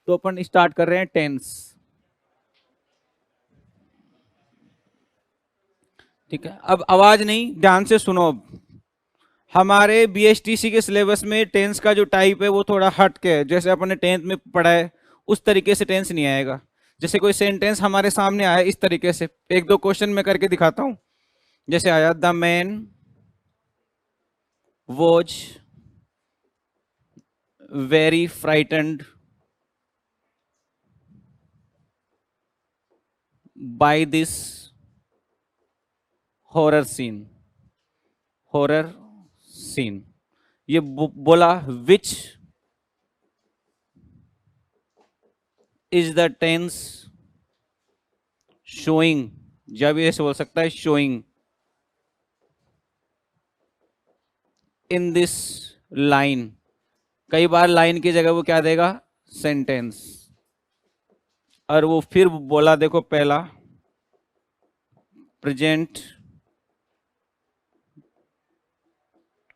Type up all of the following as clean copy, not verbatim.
तो अपन स्टार्ट कर रहे हैं टेंस। ठीक है, अब आवाज नहीं, ध्यान से सुनो। अब हमारे बीएसटीसी के सिलेबस में टेंस का जो टाइप है वो थोड़ा हट के है। जैसे अपने टेंथ में पढ़ा है उस तरीके से टेंस नहीं आएगा। जैसे कोई सेंटेंस हमारे सामने आया इस तरीके से, एक दो क्वेश्चन मैं करके दिखाता हूं। जैसे आया, the man was very frightened by this horror scene. Horror scene, ये बोला which is the tense showing, या भी ऐसे बोल सकता है शोइंग इन दिस लाइन। कई बार लाइन की जगह वो क्या देगा, सेंटेंस। और वो फिर बोला, देखो पहला प्रेजेंट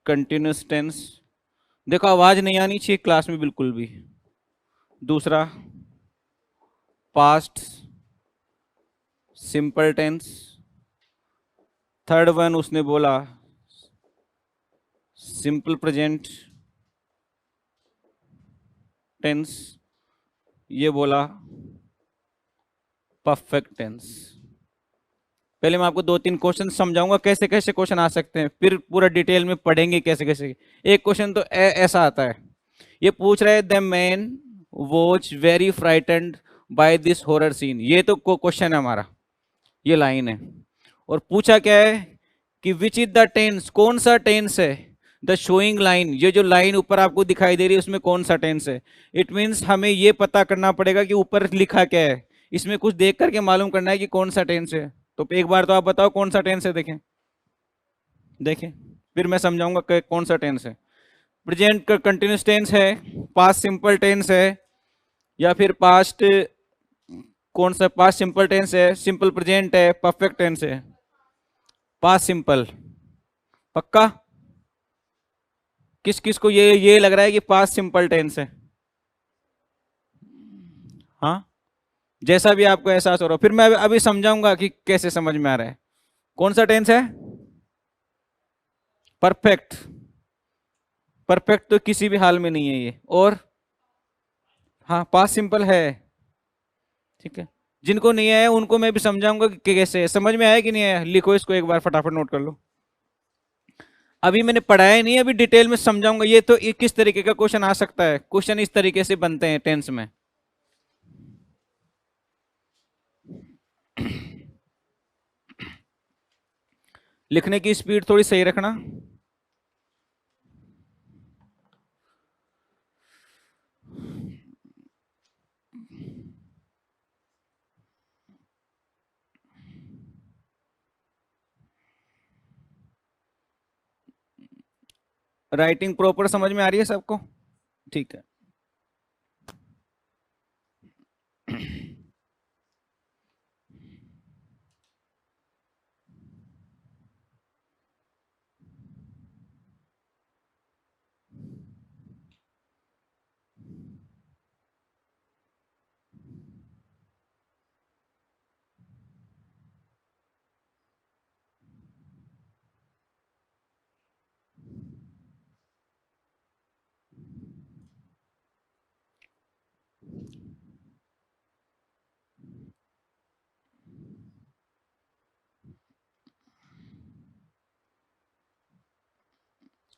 कंटिन्यूस टेंस, देखो आवाज नहीं आनी चाहिए क्लास में बिल्कुल भी। दूसरा past simple tense. Third one उसने बोला सिंपल प्रेजेंट टेंस, ये बोला परफेक्ट टेंस। पहले मैं आपको दो तीन क्वेश्चन समझाऊंगा कैसे कैसे क्वेश्चन आ सकते हैं, फिर पूरा डिटेल में पढ़ेंगे कैसे कैसे। एक क्वेश्चन तो ऐसा आता है, ये पूछ रहा है the man was very frightened by this horror scene. ये तो क्वेश्चन है हमारा, ये लाइन है। और पूछा क्या है कि विच इज द टेंस, कौन सा टेंस है द शोइंग लाइन, ये जो लाइन ऊपर आपको दिखाई दे रही है उसमें कौन सा टेंस है। इट मीन्स हमें ये पता करना पड़ेगा कि ऊपर लिखा क्या है, इसमें कुछ देख करके मालूम करना है कि कौन सा टेंस है। तो एक बार तो आप बताओ कौन सा टेंस है, देखें देखें, फिर मैं समझाऊंगा कौन सा टेंस है। प्रेजेंट का कंटिन्यूस टेंस है, पास्ट सिंपल टेंस है, या फिर पास्ट, कौन सा पास्ट सिंपल टेंस है, सिंपल प्रेजेंट है, परफेक्ट टेंस है। पास्ट सिंपल, पक्का? किस किस को ये लग रहा है कि पास्ट सिंपल टेंस है? हाँ, जैसा भी आपको एहसास हो रहा हो, फिर मैं अभी समझाऊंगा कि कैसे समझ में आ रहा है। कौन सा टेंस है? परफेक्ट। परफेक्ट तो किसी भी हाल में नहीं है ये। और हाँ, पास्ट सिंपल है। ठीक है, जिनको नहीं आया उनको मैं भी समझाऊंगा कि कैसे। समझ में आया कि नहीं आया, लिखो इसको एक बार फटाफट नोट कर लो। अभी मैंने पढ़ाया नहीं, अभी डिटेल में समझाऊंगा। ये तो किस तरीके का क्वेश्चन आ सकता है, क्वेश्चन इस तरीके से बनते हैं टेंस में। लिखने की स्पीड थोड़ी सही रखना। राइटिंग प्रॉपर समझ में आ रही है सबको? ठीक है।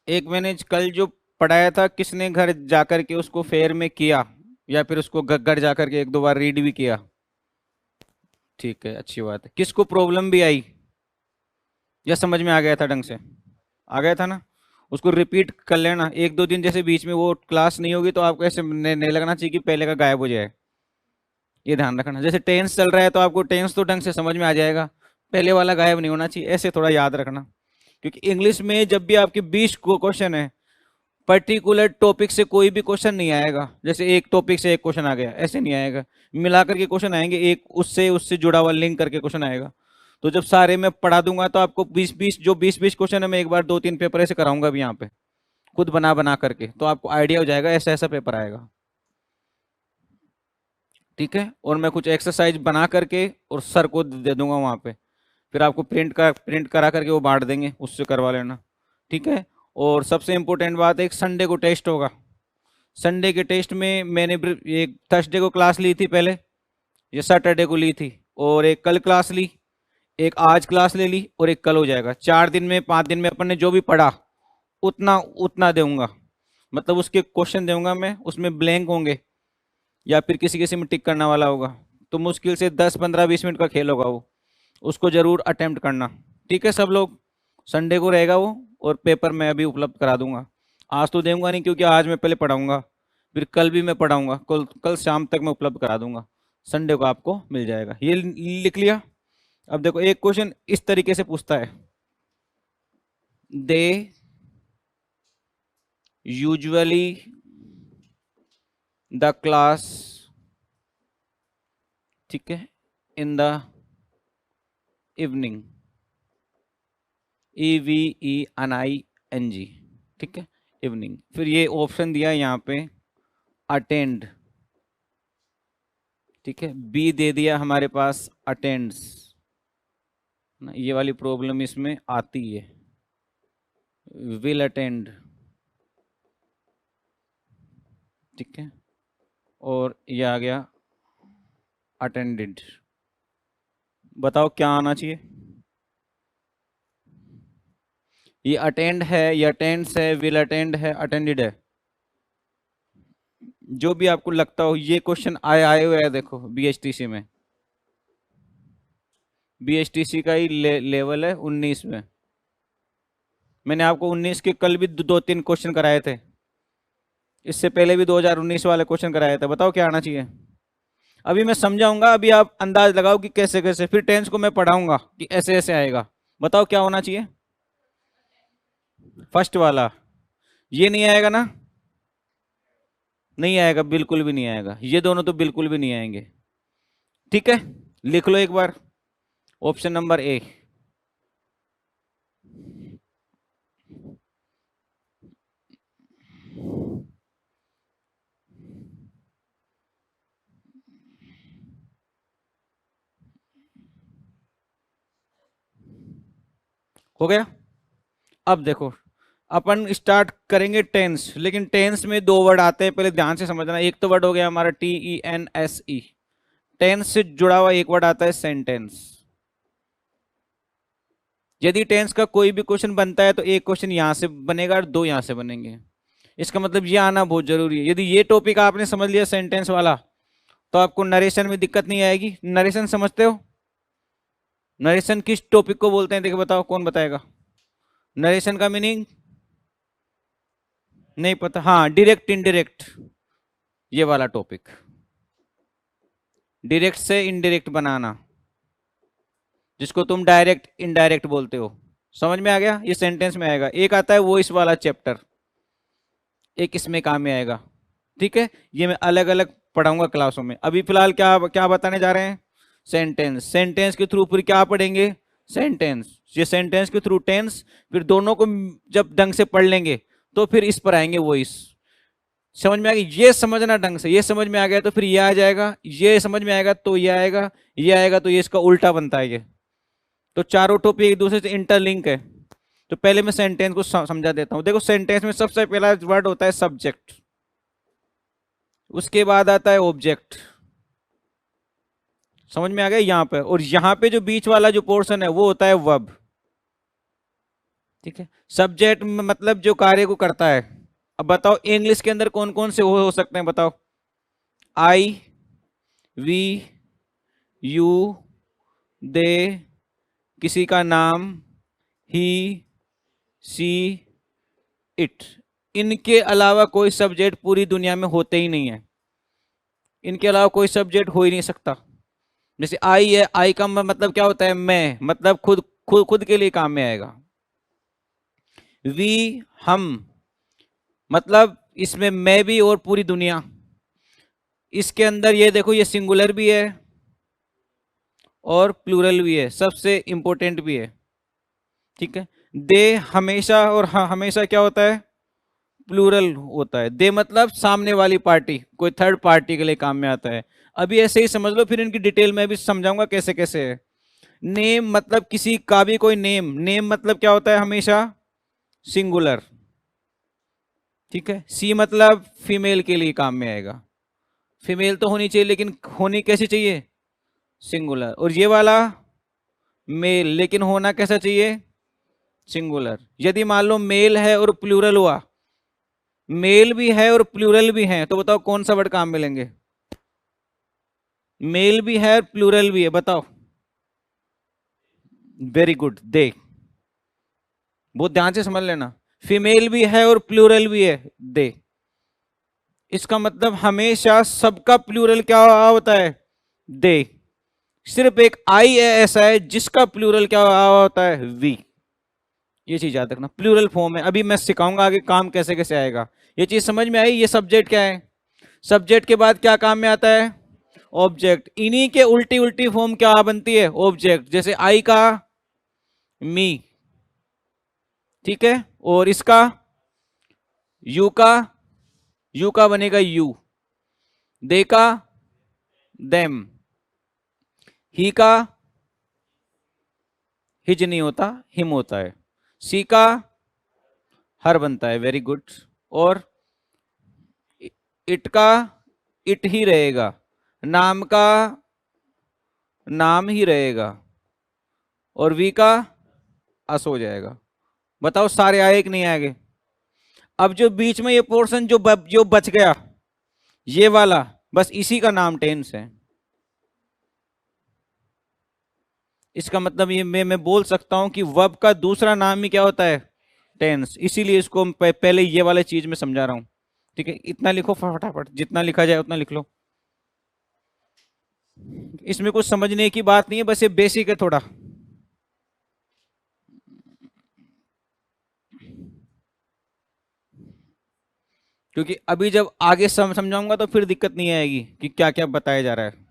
एक मैंने कल जो पढ़ाया था, किसने घर जाकर के उसको फेयर में किया, या फिर उसको घर जाकर के एक दो बार रीड भी किया? ठीक है, अच्छी बात है। किसको प्रॉब्लम भी आई, या समझ में आ गया था ढंग से? आ गया था ना? उसको रिपीट कर लेना एक दो दिन। जैसे बीच में वो क्लास नहीं होगी तो आपको ऐसे नहीं लगना चाहिए कि पहले का गायब हो जाए। ये ध्यान रखना। जैसे टेंस चल रहा है तो आपको टेंस तो ढंग से समझ में आ जाएगा, पहले वाला गायब नहीं होना चाहिए, ऐसे थोड़ा याद रखना। क्योंकि इंग्लिश में जब भी आपके 20 क्वेश्चन है, पर्टिकुलर टॉपिक से कोई भी क्वेश्चन नहीं आएगा। जैसे एक टॉपिक से एक क्वेश्चन आ गया, ऐसे नहीं आएगा, मिलाकर के क्वेश्चन आएंगे, एक उससे उससे जुड़ा हुआ लिंक करके क्वेश्चन आएगा। तो जब सारे मैं पढ़ा दूंगा तो आपको 20-20 क्वेश्चन है, मैं एक बार 2-3 पेपर ऐसे कराऊंगा भी यहाँ पे, खुद बना बना करके, तो आपको आइडिया हो जाएगा ऐसा ऐसा पेपर आएगा। ठीक है, और मैं कुछ एक्सरसाइज बना करके और सर को दे दूंगा वहां पे, फिर आपको प्रिंट करा करके वो बांट देंगे, उससे करवा लेना। ठीक है, और सबसे इम्पोर्टेंट बात है, एक संडे को टेस्ट होगा। संडे के टेस्ट में मैंने एक थर्सडे को क्लास ली थी पहले, ये सैटरडे को ली थी, और एक कल क्लास ली, एक आज क्लास ले ली, और एक कल हो जाएगा। 4 दिन में 5 दिन में अपन ने जो भी पढ़ा उतना उतना दूंगा, मतलब उसके क्वेश्चन दूंगा मैं, उसमें ब्लैंक होंगे या फिर किसी किसी में टिक करने वाला होगा। तो मुश्किल से 10 15 20 मिनट का खेल होगा वो, उसको जरूर अटेम्प्ट करना। ठीक है सब लोग, संडे को रहेगा वो, और पेपर मैं अभी उपलब्ध करा दूंगा। आज तो दूंगा नहीं, क्योंकि आज मैं पहले पढ़ाऊंगा, फिर कल भी मैं पढ़ाऊंगा, कल कल शाम तक मैं उपलब्ध करा दूंगा। संडे को आपको मिल जाएगा। ये लिख लिया। अब देखो एक क्वेश्चन इस तरीके से पूछता है, दे यूजुअली द क्लास, ठीक है, इन द इवनिंग, EVENING, ठीक है, इवनिंग। फिर ये ऑप्शन दिया है यहाँ पे अटेंड, ठीक है, बी दे दिया हमारे पास अटेंड्स ना, ये वाली प्रॉब्लम इसमें आती है, विल अटेंड, ठीक है, और ये आ गया अटेंडेड। बताओ क्या आना चाहिए? ये अटेंड है, ये अटेंड्स है, विल अटेंड है, अटेंडेड है, जो भी आपको लगता हो। ये क्वेश्चन आए हुए है, देखो BHTC में, BHTC का ही लेवल है 19 में। मैंने आपको 19 के कल भी 2-3 क्वेश्चन कराए थे, इससे पहले भी 2019 वाले क्वेश्चन कराए थे। बताओ क्या आना चाहिए? अभी मैं समझाऊंगा, अभी आप अंदाज लगाओ कि कैसे कैसे, फिर टेंस को मैं पढ़ाऊंगा कि ऐसे ऐसे आएगा। बताओ क्या होना चाहिए? फर्स्ट वाला। ये नहीं आएगा ना? नहीं आएगा, बिल्कुल भी नहीं आएगा, ये दोनों तो बिल्कुल भी नहीं आएंगे। ठीक है, लिख लो एक बार, ऑप्शन नंबर ए। हो गया? अब देखो, अपन स्टार्ट करेंगे टेंस, लेकिन टेंस में 2 वर्ड आते हैं, पहले ध्यान से समझना। एक तो वर्ड हो गया हमारा TENSE, टेंस से जुड़ा हुआ एक वर्ड आता है सेंटेंस। यदि टेंस का कोई भी क्वेश्चन बनता है तो एक क्वेश्चन यहां से बनेगा और 2 यहां से बनेंगे, इसका मतलब ये आना बहुत जरूरी है। यदि ये टॉपिक आपने समझ लिया सेंटेंस वाला, तो आपको नरेशन में दिक्कत नहीं आएगी। नरेशन समझते हो? नरेशन किस टॉपिक को बोलते हैं? देखो बताओ, कौन बताएगा? नरेशन का मीनिंग नहीं पता? हाँ, डायरेक्ट इनडायरेक्ट, ये वाला टॉपिक, डायरेक्ट से इनडायरेक्ट बनाना, जिसको तुम डायरेक्ट इनडायरेक्ट बोलते हो। समझ में आ गया? ये सेंटेंस में आएगा। एक आता है वॉइस वाला चैप्टर, एक इसमें काम में आएगा। ठीक है, ये मैं अलग अलग पढ़ाऊंगा क्लासों में। अभी फिलहाल क्या क्या बताने जा रहे हैं? सेंटेंस। सेंटेंस के थ्रू फिर क्या पढ़ेंगे? सेंटेंस। ये सेंटेंस के थ्रू टेंस, फिर दोनों को जब ढंग से पढ़ लेंगे तो फिर इस पर आएंगे वॉइस। समझ में आ गई? ये समझना ढंग से, ये समझ में आ गया तो फिर ये आ जाएगा, ये समझ में आएगा तो ये आएगा, ये आएगा तो ये इसका उल्टा बनता है ये। तो चारों टॉपिक एक दूसरे से इंटरलिंक है। तो पहले मैं सेंटेंस को समझा देता हूं। देखो, सेंटेंस में सबसे पहला वर्ड होता है सब्जेक्ट, उसके बाद आता है ऑब्जेक्ट। समझ में आ गया यहां पे? और यहां पे जो बीच वाला जो पोर्शन है वो होता है वर्ब। ठीक है, सब्जेक्ट मतलब जो कार्य को करता है। अब बताओ इंग्लिश के अंदर कौन कौन से हो सकते हैं? बताओ। आई, वी, यू, दे, किसी का नाम, ही, सी, इट। इनके अलावा कोई सब्जेक्ट पूरी दुनिया में होते ही नहीं है। इनके अलावा कोई सब्जेक्ट हो ही नहीं सकता। जैसे आई है, आई का मतलब क्या होता है? मैं, मतलब खुद खुद खुद के लिए काम में आएगा। वी, हम, मतलब इसमें मैं भी और पूरी दुनिया। इसके अंदर ये देखो, ये सिंगुलर भी है और प्लूरल भी है, सबसे इंपॉर्टेंट भी है। ठीक है, दे हमेशा, और हमेशा क्या होता है? प्लूरल होता है। दे मतलब सामने वाली पार्टी, कोई थर्ड पार्टी के लिए काम में आता है। अभी ऐसे ही समझ लो, फिर इनकी डिटेल में भी समझाऊंगा कैसे कैसे है। नेम मतलब किसी का भी कोई नेम, नेम मतलब क्या होता है, हमेशा सिंगुलर, ठीक है। सी मतलब फीमेल के लिए काम में आएगा, फीमेल तो होनी चाहिए लेकिन होनी कैसी चाहिए, सिंगुलर। और ये वाला मेल, लेकिन होना कैसा चाहिए, सिंगुलर। यदि मान लो मेल है और प्लूरल हुआ, मेल भी है और प्लूरल भी है, तो बताओ कौन सा वर्ड काम में लेंगे, मेल भी है और प्लूरल भी है, बताओ। वेरी गुड, दे, बहुत ध्यान से समझ लेना, फीमेल भी है और प्लूरल भी है, दे। इसका मतलब हमेशा सबका प्लूरल क्या होता है, दे। सिर्फ एक आई ऐसा है जिसका प्लूरल क्या होता है, वी। ये चीज याद रखना, प्लूरल फॉर्म है। अभी मैं सिखाऊंगा आगे काम कैसे कैसे आएगा। ये चीज समझ में आई। ये सब्जेक्ट क्या है, सब्जेक्ट के बाद क्या काम में आता है, ऑब्जेक्ट। इन्हीं के उल्टी उल्टी फॉर्म क्या बनती है, ऑब्जेक्ट। जैसे आई का मी, ठीक है, और इसका यू का, यू का बनेगा यू, दे का देम, ही का हिज नहीं होता, हिम होता है, सी का हर बनता है, वेरी गुड। और इट का इट ही रहेगा, नाम का नाम ही रहेगा, और वी का अस हो जाएगा। बताओ सारे आए कि नहीं आएंगे। अब जो बीच में ये पोर्शन जो बच गया, ये वाला, बस इसी का नाम टेंस है। इसका मतलब ये मैं बोल सकता हूं कि वर्ब का दूसरा नाम ही क्या होता है, टेंस। इसीलिए इसको पहले ये वाले चीज में समझा रहा हूं, ठीक है। इतना लिखो फटाफट, जितना लिखा जाए उतना लिख लो। इसमें कुछ समझने की बात नहीं है, बस ये बेसिक है थोड़ा। क्योंकि अभी जब आगे समझाऊंगा तो फिर दिक्कत नहीं आएगी कि क्या क्या बताया जा रहा है।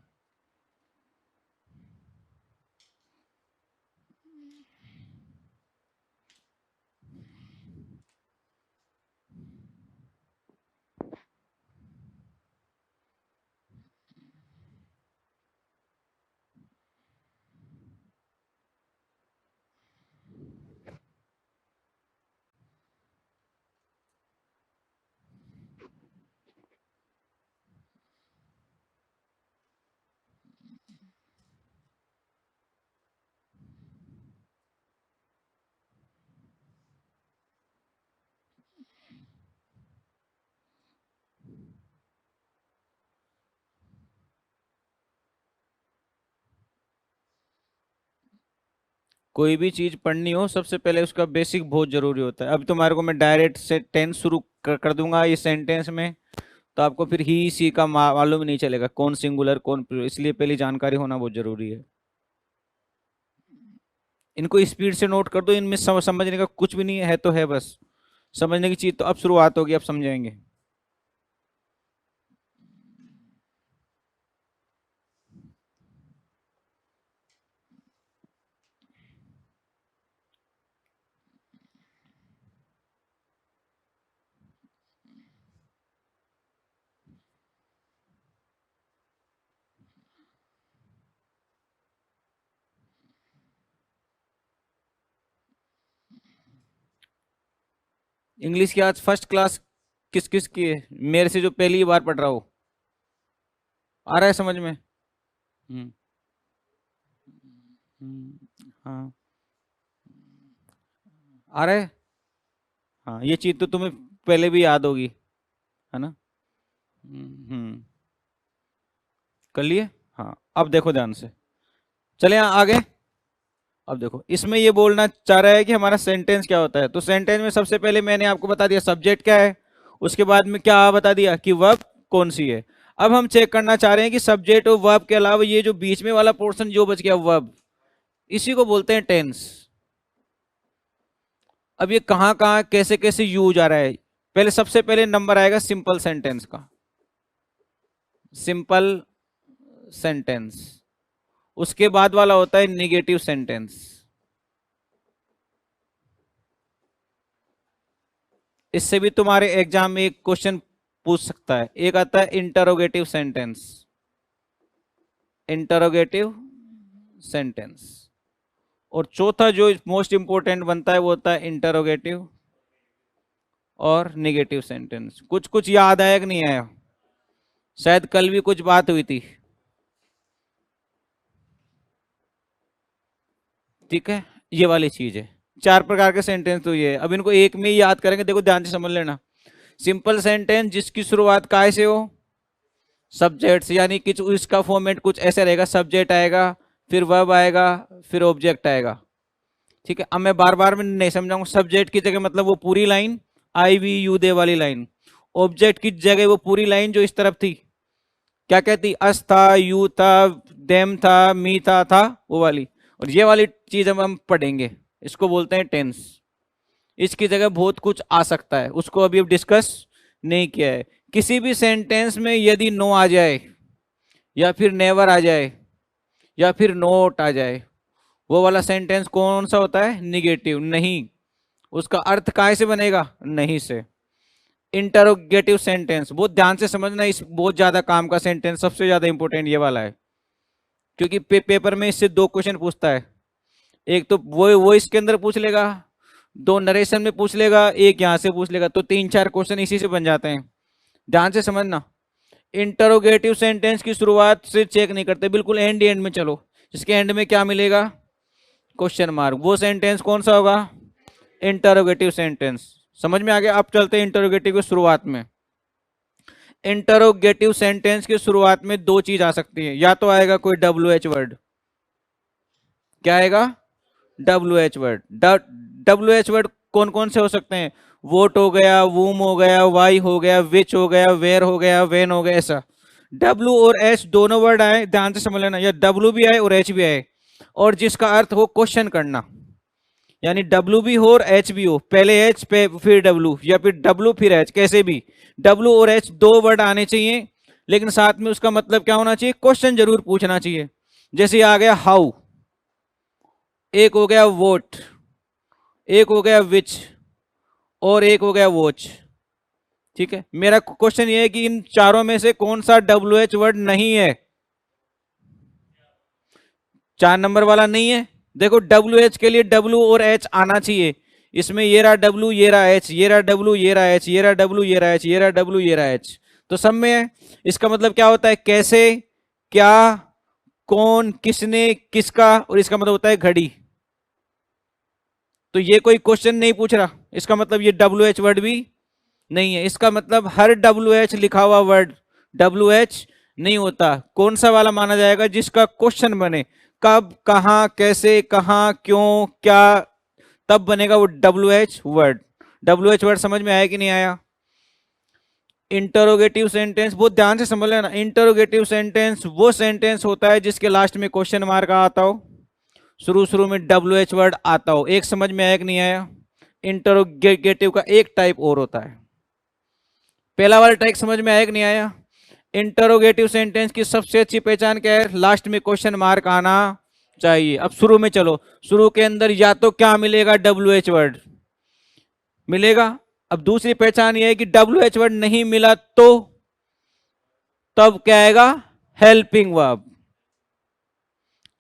कोई भी चीज पढ़नी हो सबसे पहले उसका बेसिक बहुत जरूरी होता है। अब तुम्हारे को मैं डायरेक्ट से टेंस शुरू कर दूंगा इस सेंटेंस में, तो आपको फिर ही सी का मालूम नहीं चलेगा कौन सिंगुलर कौन प्लूरल। इसलिए पहली जानकारी होना बहुत जरूरी है। इनको स्पीड से नोट कर दो, इनमें समझने का कुछ भी नहीं है तो है बस समझने की चीज। तो अब शुरुआत होगी, अब समझेंगे। इंग्लिश की आज फर्स्ट क्लास किस किस की है, मेरे से जो पहली बार पढ़ रहा हो, आ रहा है समझ में। हम्म। हाँ, आ रहा है। हाँ, ये चीज तो तुम्हें पहले भी याद होगी, है ना। कर लिए। हाँ, अब देखो ध्यान से, चले यहाँ आगे। अब देखो इसमें ये बोलना चाह रहा है कि हमारा सेंटेंस क्या होता है। तो सेंटेंस में सबसे पहले मैंने आपको बता दिया सब्जेक्ट क्या है, उसके बाद में क्या बता दिया कि वर्ब कौन सी है। अब हम चेक करना चाह रहे हैं कि सब्जेक्ट और वर्ब के अलावा ये जो बीच में वाला पोर्शन जो बच गया वर्ब, इसी को बोलते हैं टेंस। अब ये कहाँ कहाँ कैसे कैसे यूज आ रहा है। पहले सबसे पहले नंबर आएगा सिंपल सेंटेंस का, सिंपल सेंटेंस। उसके बाद वाला होता है निगेटिव सेंटेंस। इससे भी तुम्हारे एग्जाम में एक क्वेश्चन पूछ सकता है। एक आता है इंटरोगेटिव सेंटेंस, इंटरोगेटिव सेंटेंस। और चौथा जो मोस्ट इंपोर्टेंट बनता है वो होता है इंटरोगेटिव और निगेटिव सेंटेंस। कुछ कुछ याद आया कि नहीं आया? शायद कल भी कुछ बात हुई थी। ठीक है, ये वाली चीज है। 4 प्रकार के सेंटेंस तो ये है। अब इनको एक में ही याद करेंगे, देखो ध्यान से समझ लेना। सिंपल सेंटेंस जिसकी शुरुआत काय से हो? सब्जेक्ट से, यानी कि इसका फॉर्मेट कुछ ऐसे रहेगा, सब्जेक्ट आएगा, फिर वर्ब आएगा, फिर ऑब्जेक्ट आएगा। ठीक है, अब मैं बार बार में नहीं समझाऊंगा। सब्जेक्ट की जगह मतलब वो पूरी line, I we you they वाली लाइन। ऑब्जेक्ट की जगह वो पूरी लाइन जो इस तरफ थी, क्या कहती? अस था, यू था, देम था, मी था वो वाली। और ये वाली चीज हम पढ़ेंगे, इसको बोलते हैं टेंस। इसकी जगह बहुत कुछ आ सकता है, उसको अभी अब डिस्कस नहीं किया है। किसी भी सेंटेंस में यदि नो आ जाए, या फिर नेवर आ जाए, या फिर नोट आ जाए, वो वाला सेंटेंस कौन सा होता है? निगेटिव। नहीं, उसका अर्थ काय से बनेगा? नहीं से। इंटरोगेटिव सेंटेंस बहुत ध्यान से समझना, इस बहुत ज्यादा काम का सेंटेंस, सबसे ज्यादा इंपॉर्टेंट ये वाला है, क्योंकि पेपर में इससे 2 क्वेश्चन पूछता है। एक तो वो इसके अंदर पूछ लेगा, 2 नरेशन में पूछ लेगा, एक यहां से पूछ लेगा, तो 3-4 क्वेश्चन इसी से बन जाते हैं। ध्यान से समझना। इंटरोगेटिव सेंटेंस की शुरुआत से चेक नहीं करते, बिल्कुल एंड में चलो। इसके एंड में क्या मिलेगा? Question mark. वो सेंटेंस कौन सा होगा? Interrogative sentence. समझ में आ गया? अब चलते हैं इंटरोगेटिव की शुरुआत में। इंटरोगेटिव सेंटेंस की शुरुआत में 2 चीज आ सकती है, या तो आएगा कोई WH वर्ड। क्या आएगा? WH word. WH वर्ड कौन कौन से हो सकते हैं? वोट हो गया, वूम हो गया, वाई हो गया, विच हो गया, वेयर हो गया, वेन हो गया, ऐसा। W और H दोनों वर्ड आए, ध्यान से समझ लेना, या W भी आए और H भी आए, और जिसका अर्थ हो क्वेश्चन करना, यानी W भी हो और H भी हो, पहले H पे फिर W, या फिर W फिर H, कैसे भी। W और H 2 वर्ड आने चाहिए, लेकिन साथ में उसका मतलब क्या होना चाहिए? क्वेश्चन जरूर पूछना चाहिए। जैसे आ गया हाउ, एक हो गया वोट, एक हो गया विच, और एक हो गया वॉच। ठीक है, मेरा क्वेश्चन ये है कि इन चारों में से कौन सा WH वर्ड नहीं है? 4 नंबर वाला नहीं है। देखो WH के लिए W और H आना चाहिए। इसमें ये रहा W, ये रहा H, ये रहा W, ये रहा H, ये रहा W, ये रहा H, ये रहा W, ये रहा H, तो सब में है। इसका मतलब क्या होता है? कैसे, क्या, कौन, किसने, किसका, और इसका मतलब होता है घड़ी। तो ये कोई क्वेश्चन नहीं पूछ रहा, इसका मतलब ये WH वर्ड भी नहीं है। इसका मतलब हर WH लिखा हुआ वर्ड WH नहीं होता। कौन सा वाला माना जाएगा? जिसका क्वेश्चन बने, कब, कहां, कैसे, कहां, क्यों, क्या, तब बनेगा वो WH वर्ड। WH वर्ड समझ में आया कि नहीं आया? इंटरोगेटिव सेंटेंस बहुत ध्यान से समझ लेना। इंटरोगेटिव सेंटेंस वो सेंटेंस होता है जिसके लास्ट में क्वेश्चन मार्क आता हो, शुरू शुरू में WH वर्ड आता हो। एक समझ में आया कि नहीं आया? इंटरोगेटिव का एक टाइप और होता है। पहला वाला टाइप समझ में आया कि नहीं आया? इंटरोगेटिव सेंटेंस की सबसे अच्छी पहचान क्या है? लास्ट में क्वेश्चन मार्क आना चाहिए। अब शुरू में चलो, शुरू के अंदर या तो क्या मिलेगा? WH वर्ड मिलेगा। अब दूसरी पहचान यह है कि WH वर्ड नहीं मिला तो तब क्या आएगा? Helping verb.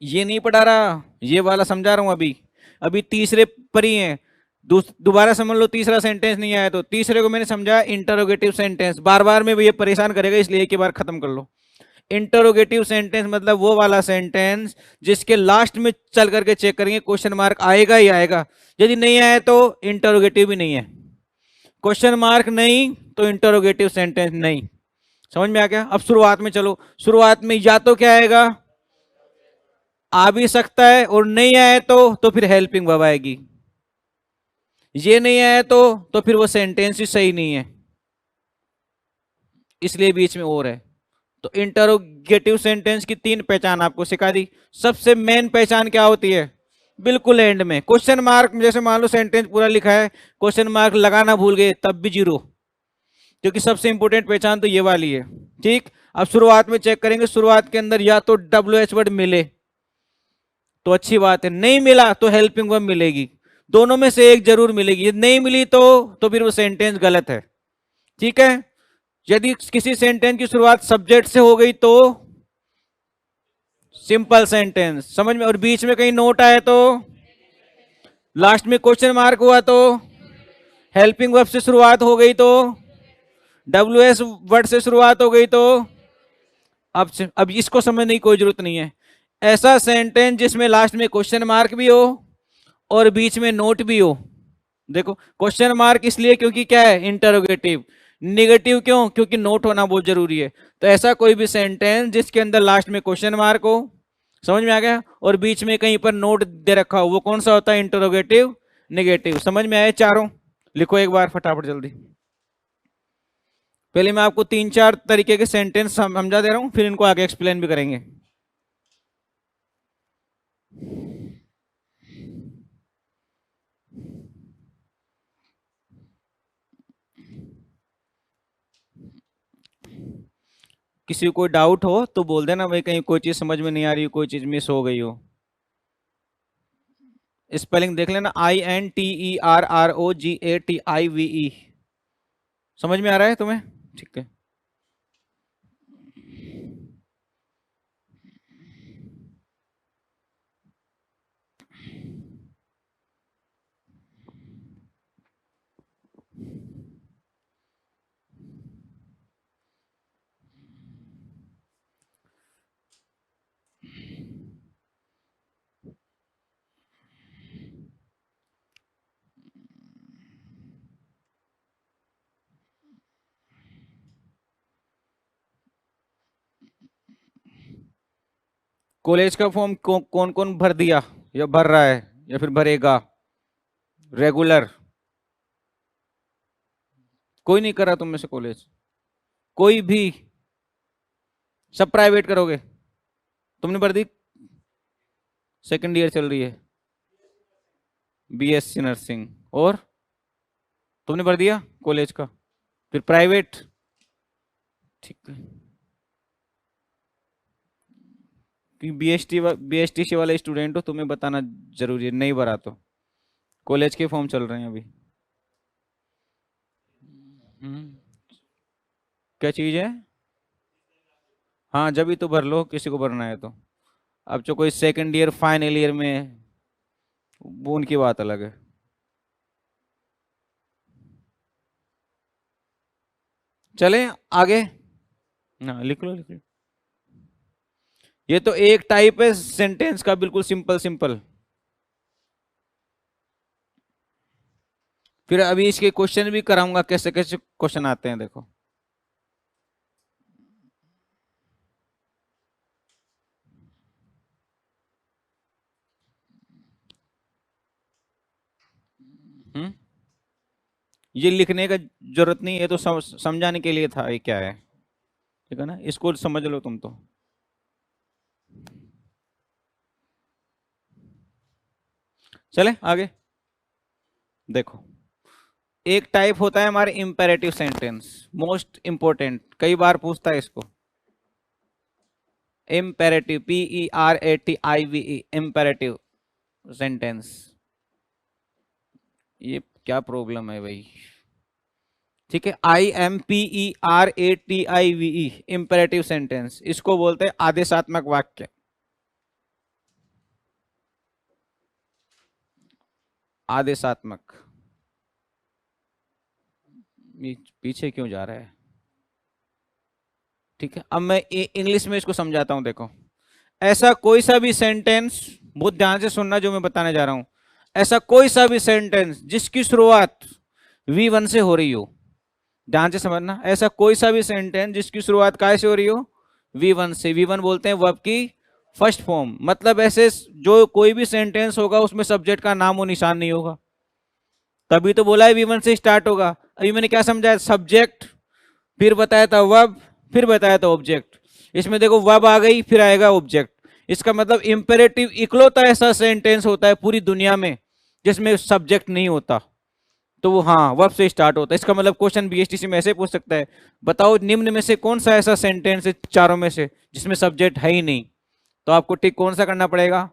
ये नहीं पढ़ा रहा, ये वाला समझा रहा हूं। अभी अभी तीसरे पर ही है, दोबारा समझ लो। तीसरा सेंटेंस नहीं आया तो तीसरे को मैंने समझा इंटरोगेटिव सेंटेंस। बार बार में ये परेशान करेगा, इसलिए एक ही बार खत्म कर लो। इंटरोगेटिव सेंटेंस मतलब वो वाला सेंटेंस जिसके लास्ट में चल करके चेक करेंगे क्वेश्चन मार्क आएगा ही आएगा। यदि नहीं आया तो इंटरोगेटिव भी नहीं है। क्वेश्चन मार्क नहीं तो इंटरोगेटिव सेंटेंस नहीं। समझ में आ गया? अब शुरुआत में चलो। शुरुआत में या तो क्या आएगा? आ भी सकता है, और नहीं आए तो फिर हेल्पिंग वर्ब आएगी। ये नहीं आया तो फिर वो सेंटेंस ही सही नहीं है, इसलिए बीच में और है। तो इंटरोगेटिव सेंटेंस की 3 पहचान आपको सिखा दी। सबसे मेन पहचान क्या होती है? बिल्कुल एंड में क्वेश्चन मार्क। जैसे मान लो सेंटेंस पूरा लिखा है, क्वेश्चन मार्क लगाना भूल गए, तब भी 0, क्योंकि सबसे इंपॉर्टेंट पहचान तो ये वाली है। ठीक, अब शुरुआत में चेक करेंगे। शुरुआत के अंदर या तो WH वर्ड मिले तो अच्छी बात है, नहीं मिला तो हेल्पिंग वर्ब मिलेगी। दोनों में से एक जरूर मिलेगी। यदि नहीं मिली तो फिर वो सेंटेंस गलत है। ठीक है, यदि किसी सेंटेंस की शुरुआत सब्जेक्ट से हो गई तो सिंपल सेंटेंस, समझ में। और बीच में कहीं नोट आए तो, लास्ट में क्वेश्चन मार्क हुआ तो, हेल्पिंग वर्ब से शुरुआत हो गई तो, WS वर्ड से शुरुआत हो गई तो, अब इसको समझने की कोई जरूरत नहीं है। ऐसा सेंटेंस जिसमें लास्ट में क्वेश्चन मार्क भी हो और बीच में नोट भी हो। देखो क्वेश्चन मार्क इसलिए क्योंकि क्या है, इंटरोगेटिव। निगेटिव क्यों, क्योंकि नोट होना बहुत जरूरी है। तो ऐसा कोई भी सेंटेंस जिसके अंदर लास्ट में क्वेश्चन मार्क हो, समझ में आ गया, और बीच में कहीं पर नोट दे रखा हो, वो कौन सा होता है, इंटरोगेटिव निगेटिव। समझ में आए चारों? लिखो एक बार फटाफट जल्दी। पहले मैं आपको 3-4 तरीके के सेंटेंस समझा दे रहा हूं, फिर इनको आगे एक्सप्लेन भी करेंगे। किसी को कोई डाउट हो तो बोल देना भाई, कहीं कोई चीज समझ में नहीं आ रही हो, कोई चीज मिस हो गई हो। स्पेलिंग देख लेना, INTERROGATIVE। समझ में आ रहा है तुम्हें? ठीक है। कॉलेज का फॉर्म कौन कौन भर दिया या भर रहा है या फिर भरेगा? रेगुलर कोई नहीं करा तुम में से कॉलेज? कोई भी? सब प्राइवेट करोगे? तुमने भर दी? सेकंड ईयर चल रही है, BSc नर्सिंग, और तुमने भर दिया कॉलेज का, फिर प्राइवेट? ठीक है। कि BSTC वाले स्टूडेंट हो, तुम्हें बताना जरूरी है, नहीं भरा तो। कॉलेज के फॉर्म चल रहे हैं अभी। क्या चीज है? हाँ जब भी तो भर लो, किसी को भरना है तो। अब जो कोई सेकंड ईयर फाइनल ईयर में है, वो उनकी बात अलग है। चलें आगे। हाँ लिख लो लिख लो। ये तो एक टाइप है सेंटेंस का, बिल्कुल सिंपल सिंपल। फिर अभी इसके क्वेश्चन भी कराऊंगा, कैसे कैसे क्वेश्चन आते हैं, देखो। ये लिखने का जरूरत नहीं है, तो समझाने के लिए था, ये क्या है, ठीक है ना, इसको समझ लो तुम तो। चले आगे। देखो एक टाइप होता है हमारे इंपेरेटिव सेंटेंस, मोस्ट इंपोर्टेंट, कई बार पूछता है इसको। Imperative, PERATIVE, imperative sentence. ये क्या प्रॉब्लम है भाई? ठीक है, IMPERATIVE, इंपेरेटिव सेंटेंस, इसको बोलते हैं आदेशात्मक वाक्य। आदेशात्मक। पीछे क्यों जा रहा है? ठीक है, अब मैं इंग्लिश में इसको समझाता हूं। देखो ऐसा कोई सा भी सेंटेंस, बहुत ध्यान से सुनना जो मैं बताने जा रहा हूं, ऐसा कोई सा भी सेंटेंस जिसकी शुरुआत V1 से हो रही हो, ध्यान से समझना, ऐसा कोई सा भी सेंटेंस जिसकी शुरुआत काय से हो रही हो, V1 से। V1 बोलते हैं वर्ब की फर्स्ट फॉर्म, मतलब ऐसे जो कोई भी सेंटेंस होगा उसमें सब्जेक्ट का नाम और निशान नहीं होगा, तभी तो बोला है V1 से स्टार्ट होगा। अभी मैंने क्या समझाया, सब्जेक्ट, फिर बताया था वर्ब, फिर बताया था ऑब्जेक्ट। इसमें देखो वर्ब आ गई, फिर आएगा ऑब्जेक्ट। इसका मतलब इंपेरेटिव इकलौता ऐसा सेंटेंस होता है पूरी दुनिया में जिसमें सब्जेक्ट नहीं होता, तो वो हाँ वर्ब से स्टार्ट होता है। इसका मतलब क्वेश्चन BSTC में ऐसे पूछ सकता है, बताओ निम्न में से कौन सा ऐसा सेंटेंस है चारों में से जिसमें सब्जेक्ट है ही नहीं, तो आपको टिक कौन सा करना पड़ेगा,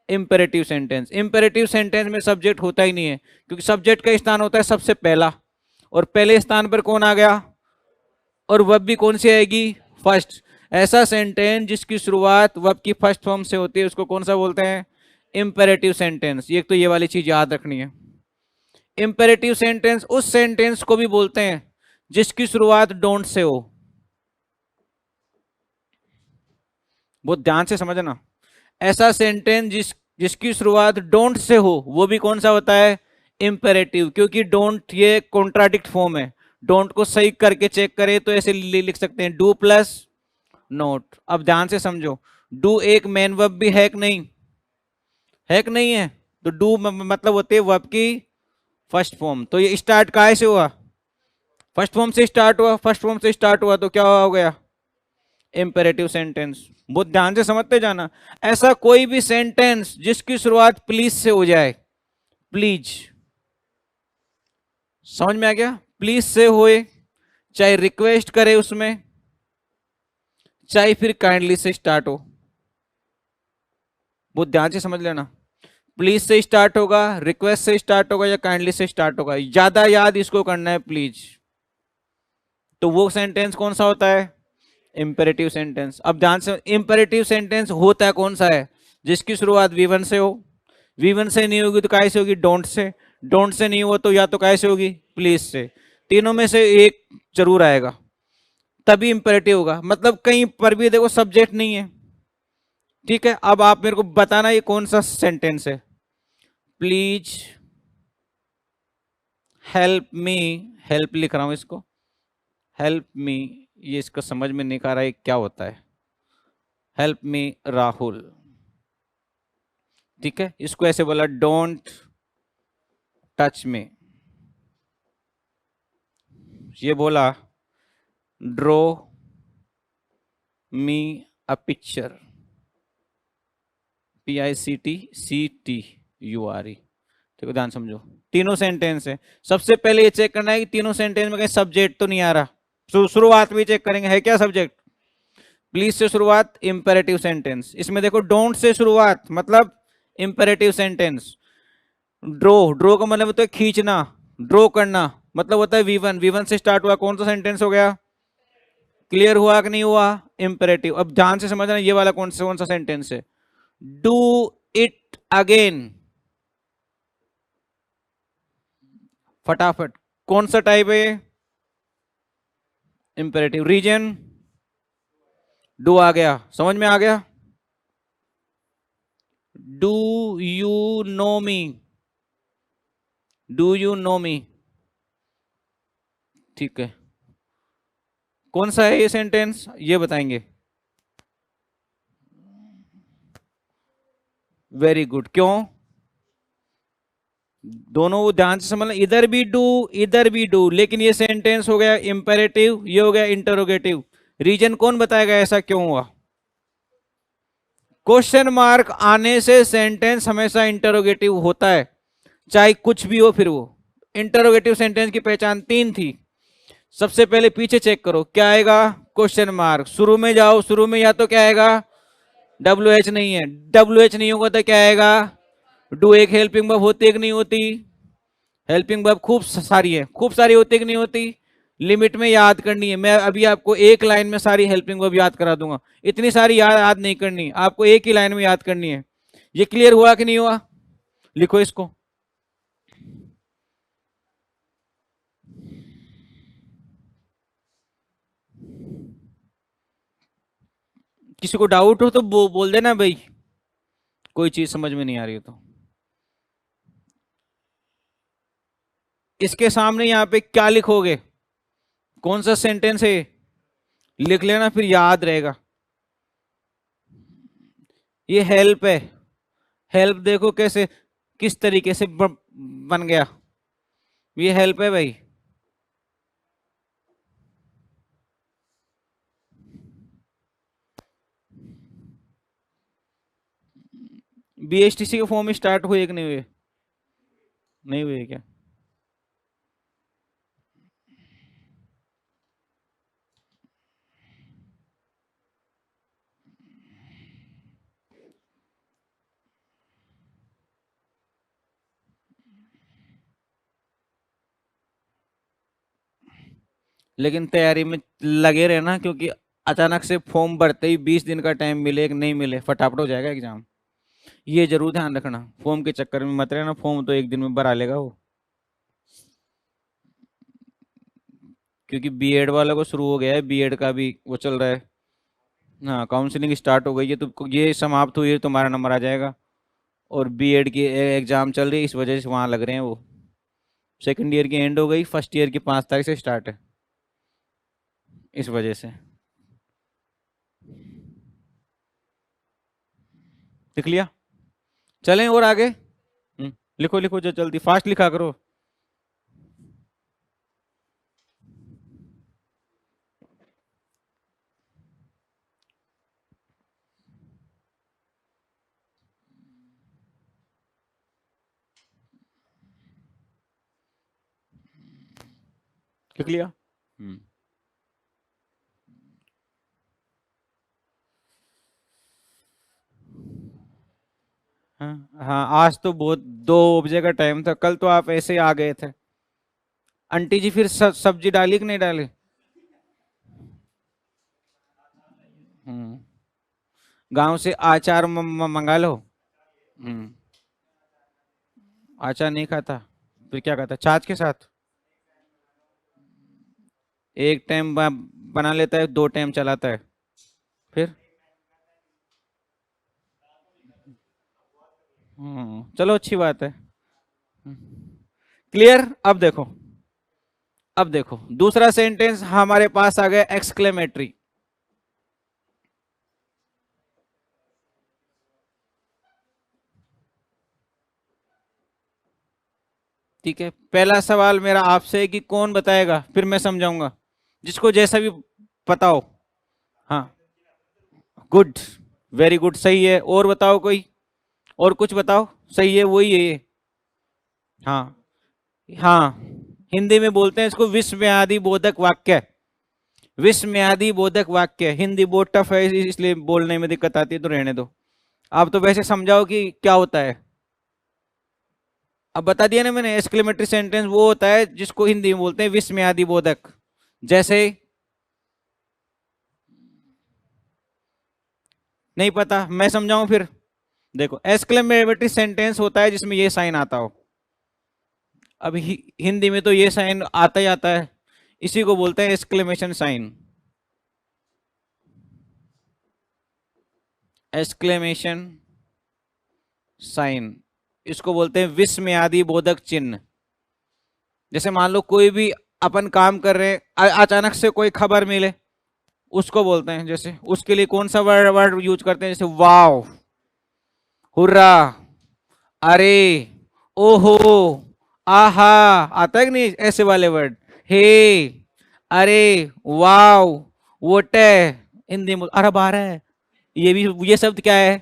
इंपेरेटिव सेंटेंस। इंपेरेटिव सेंटेंस में सब्जेक्ट होता ही नहीं है, क्योंकि सब्जेक्ट का स्थान होता है सबसे पहला, और पहले स्थान पर कौन आ गया, और वर्ब भी कौन सी आएगी, फर्स्ट। ऐसा सेंटेंस जिसकी शुरुआत वर्ब की फर्स्ट फॉर्म से होती है उसको कौन सा बोलते हैं? Imperative sentence. एक तो ये वाली चीज याद रखनी है। इंपेरेटिव सेंटेंस उस सेंटेंस को भी बोलते हैं जिसकी शुरुआत डोंट से हो। बहुत ध्यान से समझना। ऐसा सेंटेंस जिसकी शुरुआत डोंट से हो वो भी कौन सा होता है? इंपेरेटिव। क्योंकि डोंट ये कॉन्ट्राडिक्ट फॉर्म है। डोंट को सही करके चेक करें तो ऐसे लिख सकते हैं डू प्लस नोट। अब ध्यान से समझो, डू एक मेन वर्ब भी है कि नहीं? है कि नहीं है? तो डू मतलब होती है वर्ब की फर्स्ट फॉर्म। तो ये स्टार्ट कहाँ से हुआ? फर्स्ट फॉर्म से स्टार्ट हुआ। फर्स्ट फॉर्म से स्टार्ट हुआ तो क्या हो गया? Imperative sentence. बहुत ध्यान से समझते जाना। ऐसा कोई भी सेंटेंस जिसकी शुरुआत प्लीज से हो जाए, प्लीज, समझ में आ गया? प्लीज से होए, चाहे रिक्वेस्ट करे उसमें, चाहे फिर काइंडली से स्टार्ट हो। बहुत ध्यान से समझ लेना। प्लीज से स्टार्ट होगा, रिक्वेस्ट से स्टार्ट होगा या काइंडली से स्टार्ट होगा। ज्यादा याद इसको करना है प्लीज। तो वो सेंटेंस कौन सा होता है? Imperative sentence. अब ध्यान से, इंपेरेटिव सेंटेंस होता है कौन सा है? जिसकी शुरुआत V1 से हो। V1 से नहीं होगी तो काय से होगी? Don't say. डोंट से नहीं हो तो या तो काय से होगी? प्लीज से। तीनों में से एक जरूर आएगा तभी इंपेरेटिव होगा। मतलब कहीं पर भी देखो सब्जेक्ट नहीं है। ठीक है, अब आप मेरे को बताना ये कौन सा सेंटेंस है। प्लीज हेल्प मी, हेल्प लिख रहा हूं इसको, हेल्प मी। ये इसको समझ में नहीं आ रहा है क्या होता है। Help me Rahul. ठीक है, इसको ऐसे बोला डोंट टच मी। ये बोला draw me a picture, PICTCTURE। ठीक है, ध्यान समझो। तीनों सेंटेंस है। सबसे पहले ये चेक करना है कि तीनों सेंटेंस में कहीं सब्जेक्ट तो नहीं आ रहा। शुरुआत भी चेक करेंगे है क्या सब्जेक्ट। प्लीज से शुरुआत इंपेरेटिव सेंटेंस। इसमें देखो डोंट से शुरुआत मतलब इंपेरेटिव सेंटेंस। ड्रो, ड्रो का मतलब होता है खींचना, ड्रो करना, मतलब होता है V1। V1 से स्टार्ट हुआ कौन सा सेंटेंस हो गया? क्लियर हुआ कि नहीं हुआ? इंपेरेटिव। अब ध्यान से समझना ये वाला कौन सा सेंटेंस है? Do it again. फटाफट। कौन सा टाइप है? इंपेरेटिव। रीजन डू आ गया, समझ में आ गया? Do you know me, do you know me. ठीक है, कौन सा है ये सेंटेंस ये बताएंगे। Very good. क्यों? दोनों वो ध्यान से समझना, इधर भी डू इधर भी डू, लेकिन ये सेंटेंस हो गया इंपेरेटिव, ये हो गया इंटरोगेटिव। रीजन कौन बताएगा ऐसा क्यों हुआ? क्वेश्चन मार्क आने से सेंटेंस हमेशा इंटरोगेटिव होता है, चाहे कुछ भी हो। फिर वो इंटरोगेटिव सेंटेंस की पहचान तीन थी। सबसे पहले पीछे चेक करो क्या आएगा? Question mark. शुरू में जाओ, शुरू में या तो क्या आएगा? WH नहीं है, WH नहीं होगा तो क्या आएगा? डू। एक हेल्पिंग वर्ब होती है कि नहीं होती? हेल्पिंग वर्ब खूब सारी है, खूब सारी होती है कि नहीं होती? लिमिट में याद करनी है। मैं अभी आपको एक लाइन में सारी हेल्पिंग वर्ब याद करा दूंगा। इतनी सारी याद नहीं करनी, आपको एक ही लाइन में याद करनी है। ये क्लियर हुआ कि नहीं हुआ? लिखो इसको। किसी को डाउट हो तो बोल देना भाई, कोई चीज समझ में नहीं आ रही हो तो। इसके सामने यहाँ पे क्या लिखोगे? कौन सा सेंटेंस है? लिख लेना फिर याद रहेगा। ये हेल्प है। हेल्प देखो कैसे, किस तरीके से बन गया। ये हेल्प है भाई। BHTC के फॉर्म में स्टार्ट हुए कि नहीं हुए? नहीं हुए क्या? लेकिन तैयारी में लगे रहना, क्योंकि अचानक से फॉर्म भरते ही 20 दिन का टाइम मिले कि नहीं मिले, फटाफट हो जाएगा एग्जाम। ये जरूर ध्यान रखना, फॉर्म के चक्कर में मत रहना, फॉर्म तो एक दिन में भरा लेगा वो। क्योंकि बीएड वालों को शुरू हो गया है, बीएड का भी वो चल रहा है। हाँ, काउंसलिंग स्टार्ट हो गई है, तो ये समाप्त हुई है, तुम्हारा नंबर आ जाएगा। और बीएड की एग्जाम चल रही है, इस वजह से वहाँ लग रहे हैं वो। सेकंड ईयर की एंड हो गई, फर्स्ट ईयर की 5 तारीख से स्टार्ट है, इस वजह से। लिख लिया? चलें और आगे। लिखो लिखो, जो जल्दी फास्ट लिखा करो। लिख लिया? हाँ हाँ, आज तो बहुत 2 बजे का टाइम था, कल तो आप ऐसे ही आ गए थे। आंटी जी फिर सब्जी डाली कि नहीं डाली? हम्म। गांव से आचार मंगा लो। हम्म। अचार नहीं खाता? फिर क्या खाता, छाछ के साथ? एक टाइम बना लेता है, 2 टाइम चलाता है। फिर चलो अच्छी बात है। क्लियर? अब देखो दूसरा सेंटेंस हमारे पास आ गया, एक्सक्लेमेटरी। ठीक है, पहला सवाल मेरा आपसे है कि कौन बताएगा, फिर मैं समझाऊंगा, जिसको जैसा भी पता हो। हाँ, गुड, वेरी गुड, सही है। और बताओ कोई, और कुछ बताओ। सही है, वही है ये। हाँ हाँ, हिंदी में बोलते हैं इसको विस्मयादि बोधक वाक्य। विस्मयादि बोधक वाक्य, हिंदी बहुत टफ है, इसलिए बोलने में दिक्कत आती है, तो रहने दो। आप तो वैसे समझाओ कि क्या होता है। अब बता दिया ना मैंने, एक्सक्लेमेटरी सेंटेंस वो होता है जिसको हिंदी में बोलते हैं विस्मयादि बोधक। जैसे, नहीं पता, मैं समझाऊं फिर। देखो, एक्सक्लेमेटरी सेंटेंस होता है जिसमें ये साइन आता हो। अब हिंदी में तो ये साइन आता ही आता है, इसी को बोलते हैं एक्सक्लेमेशन साइन। एक्सक्लेमेशन साइन, इसको बोलते हैं विस्मयादि बोधक चिन्ह। जैसे मान लो कोई भी अपन काम कर रहे हैं, अचानक से कोई खबर मिले, उसको बोलते हैं, जैसे उसके लिए कौन सा वर्ड वर्ड यूज करते हैं, जैसे वाव, हुर्रा, अरे, ओहो, आहा, आता है कि नहीं ऐसे वाले वर्ड। हे, अरे, वाव, वोटे, हिंदी में अरे बारह है। ये भी, ये शब्द क्या है,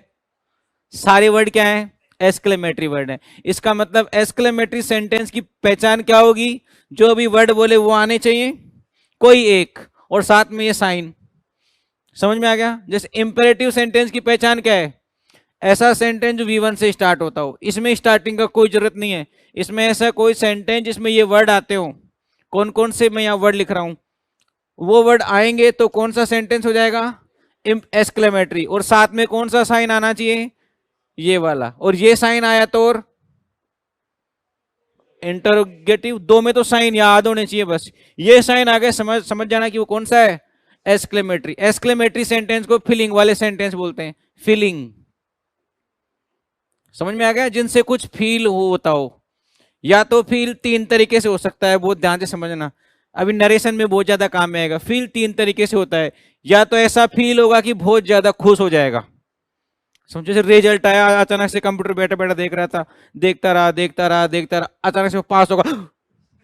सारे वर्ड क्या है, एक्सक्लेमेटरी वर्ड है। इसका मतलब एक्सक्लेमेटरी सेंटेंस की पहचान क्या होगी, जो भी वर्ड बोले वो आने चाहिए, कोई एक, और साथ में ये साइन। समझ में आ गया? जैसे इंपेरेटिव सेंटेंस की पहचान क्या है, ऐसा सेंटेंस जो V1 से स्टार्ट होता हो, इसमें स्टार्टिंग का कोई जरूरत नहीं है। इसमें ऐसा कोई सेंटेंस जिसमें ये वर्ड आते हो, कौन कौन से मैं यहाँ वर्ड लिख रहा हूं, वो वर्ड आएंगे तो कौन सा सेंटेंस हो जाएगा, एक्सक्लेमेटरी। और साथ में कौन सा साइन आना चाहिए, ये वाला। और ये साइन आया तो और इंटरोगेटिव, दो में तो साइन याद होने चाहिए बस। ये साइन आ गए, समझ समझ जाना कि वो कौन सा है, एक्सक्लेमेटरी। एक्सक्लेमेटरी सेंटेंस को फीलिंग वाले सेंटेंस बोलते हैं, फीलिंग। समझ में आ गया? जिनसे कुछ फील होता हो। या तो फील 3 तरीके से हो सकता है, बहुत ध्यान से समझना, अभी नरेशन में बहुत ज्यादा काम में आएगा। फील 3 तरीके से होता है। या तो ऐसा फील होगा कि बहुत ज्यादा खुश हो जाएगा, समझो जैसे रिजल्ट आया, अचानक से कंप्यूटर बैठा बैठा देख रहा था, देखता रहा देखता रहा देखता रहा, अचानक से पास होगा,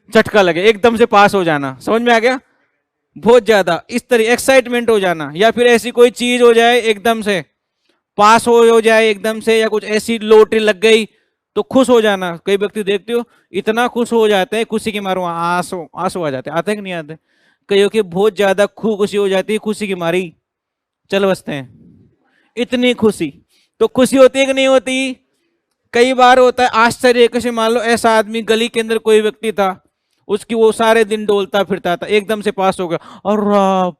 झटका लगे, एकदम से पास हो जाना। समझ में आ गया? बहुत ज्यादा इस तरह एक्साइटमेंट हो जाना। या फिर ऐसी कोई चीज हो जाए, एकदम से पास हो जाए एकदम से, या कुछ ऐसी लॉटरी लग गई तो खुश हो जाना। कई व्यक्ति देखते हो इतना खुश हो जाते हैं, खुशी के मारो आंसू आंसू आ जाते हैं। आते कि नहीं आते? कईयों की बहुत ज्यादा खुशी हो जाती है, खुशी की मारी चल बसते हैं, इतनी खुशी। तो खुशी होती है कि नहीं होती? कई बार होता है आश्चर्य, कैसे मान लो ऐसा आदमी गली के अंदर कोई व्यक्ति था, उसकी वो सारे दिन डोलता फिरता था, एकदम से पास हो गया, और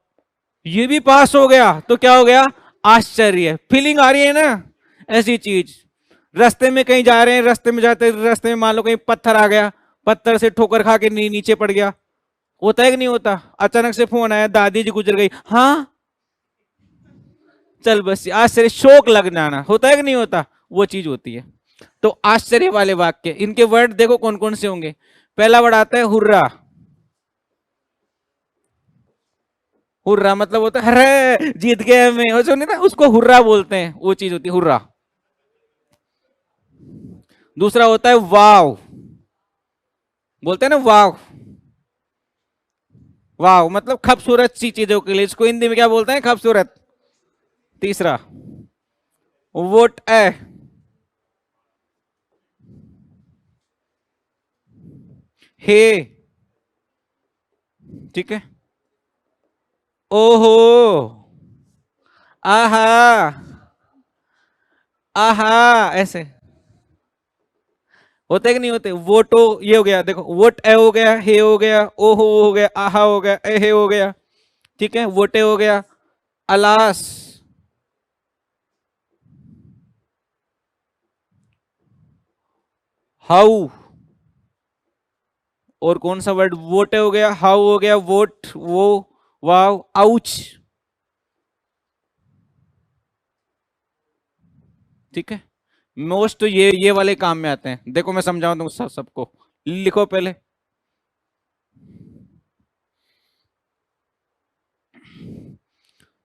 ये भी पास हो गया तो क्या हो गया, आश्चर्य। फीलिंग आ रही है ना, ऐसी चीज। रास्ते में कहीं जा रहे हैं, रास्ते में जाते रास्ते में मान लो कहीं पत्थर आ गया, पत्थर से ठोकर खा के नीचे पड़ गया, होता है कि नहीं होता। अचानक से फोन आया, दादी जी गुजर गई, हाँ चल बस आश्चर्य, शोक लग जाना, होता है कि नहीं होता, वो चीज होती है। तो आश्चर्य वाले वाक्य, इनके वर्ड देखो कौन कौन से होंगे। पहला वर्ड आता है हुर्रा। हुर्रा मतलब होता है अरे जीत गए हमें, हो सुनिए ना, उसको हुर्रा बोलते हैं, वो चीज होती है हुर्रा। दूसरा होता है वाव, बोलते हैं ना वाव। वाव मतलब खूबसूरत सी चीजों के लिए, इसको हिंदी में क्या बोलते हैं, खूबसूरत। तीसरा वोट ए, हे, ठीक है, ओहो, आहा, आहा, ऐसे होते कि नहीं होते। वोटो ये हो गया, देखो वोट ए हो गया, हे हो गया, ओहो हो गया, आहा हो गया, ए हे हो गया, ठीक है, वोटे हो गया। अलास, हाउ, और कौन सा वर्ड, वोटे हो गया, हाउ हो गया, वोट, वो, वाव, आउच, ठीक है। मोस्ट तो ये वाले काम में आते हैं। देखो मैं समझाऊं तुम सबको, लिखो पहले।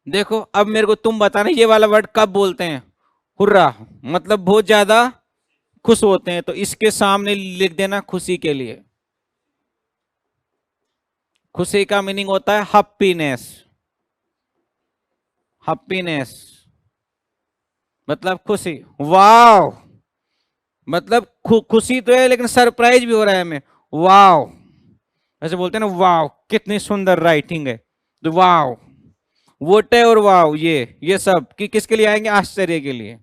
देखो अब मेरे को तुम बताना ये वाला वर्ड कब बोलते हैं। हुर्रा मतलब बहुत ज्यादा खुश होते हैं, तो इसके सामने लिख देना खुशी के लिए। खुशी का मीनिंग होता है हैप्पीनेस। हैप्पीनेस मतलब खुशी। वाव मतलब खुशी तो है, लेकिन सरप्राइज भी हो रहा है हमें। वाव ऐसे बोलते हैं ना, वाव कितनी सुंदर राइटिंग है, तो वाव। वोटे और वाव ये सब किसके लिए आएंगे, आश्चर्य के लिए।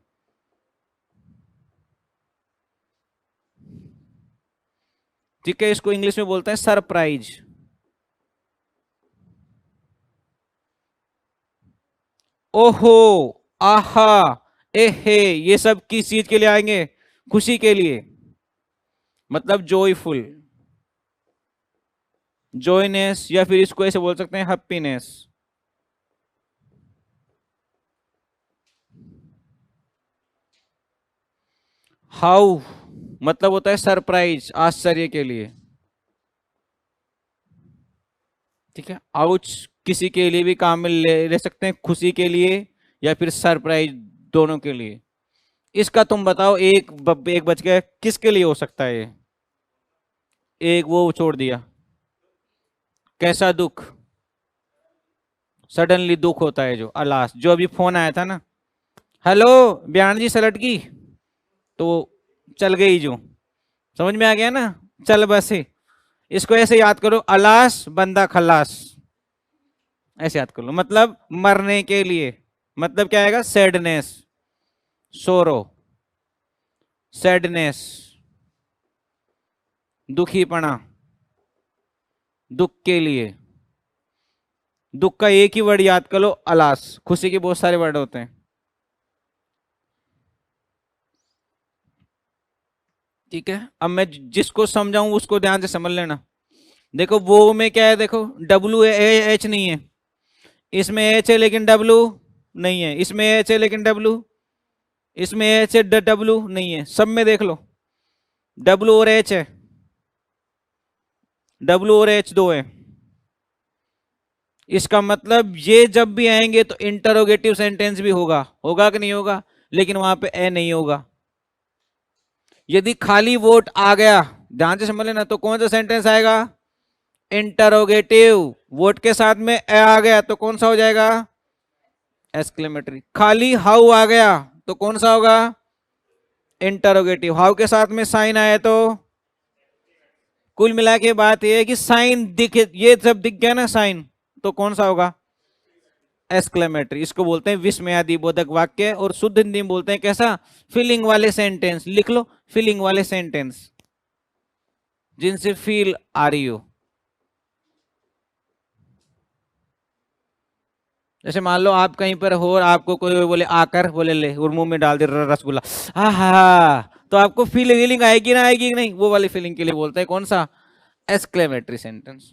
ठीक है, इसको इंग्लिश में बोलते हैं सरप्राइज। ओहो, आहा, एहे, ये सब किस चीज के लिए आएंगे, खुशी के लिए। मतलब जॉयफुल, जॉयनेस, या फिर इसको ऐसे बोल सकते हैं हैप्पीनेस। हाउ मतलब होता है सरप्राइज, आश्चर्य के लिए। ठीक है, आउच किसी के लिए भी काम में ले सकते हैं, खुशी के लिए या फिर सरप्राइज, दोनों के लिए। इसका तुम बताओ, एक बच गया, किसके लिए हो सकता है ये। एक वो छोड़ दिया, कैसा दुख, सडनली दुख होता है जो, अलास, जो अभी फोन आया था ना, हेलो बयान जी सलट की, तो चल गई जो, समझ में आ गया ना, चल बस ही। इसको ऐसे याद करो, अलास बंदा खलास, ऐसे याद कर लो, मतलब मरने के लिए। मतलब क्या आएगा, सैडनेस, सोरो, सैडनेस, दुखीपना, दुख के लिए। दुख का एक ही वर्ड याद कर लो, अलास। खुशी के बहुत सारे वर्ड होते हैं। ठीक है, अब मैं जिसको समझाऊं उसको ध्यान से समझ लेना। देखो वो में क्या है, देखो डब्ल्यू एच नहीं है, इसमें एच है लेकिन डब्ल्यू नहीं है, इसमें एच है लेकिन डब्ल्यू, इसमें एच है डब्ल्यू नहीं है, सब में देख लो डब्ल्यू और एच है, डब्ल्यू और एच दो है। इसका मतलब ये जब भी आएंगे तो इंटरोगेटिव सेंटेंस भी होगा, होगा कि नहीं होगा, लेकिन वहां पे ए नहीं होगा। यदि खाली वोट आ गया, ध्यान से समझ लेना, तो कौन सा सेंटेंस आएगा, इंटरोगेटिव। वोट के साथ में ए आ गया तो कौन सा हो जाएगा, एक्सक्लेमेटरी। खाली हाउ आ गया तो कौन सा होगा, इंटरोगेटिव। हाउ के साथ में साइन आया तो, कुल मिला के बात यह है कि साइन दिख, ये सब दिख गया ना साइन, तो कौन सा होगा, एक्सक्लेमेटरी। इसको बोलते हैं विस्मयादि बोधक वाक्य, और शुद्ध हिंदी में बोलते हैं कैसा, फीलिंग वाले सेंटेंस। लिख लो, फीलिंग वाले सेंटेंस, जिनसे फील आ रही हो। जैसे मान लो आप कहीं पर हो और आपको कोई बोले आकर, बोले ले, और मुंह में डाल दे रसगुल्ला, आहा, तो आपको फीलिंग आएगी ना, आएगी कि नहीं? वो वाली फीलिंग के लिए बोलते हैं कौन सा? Exclamatory sentence.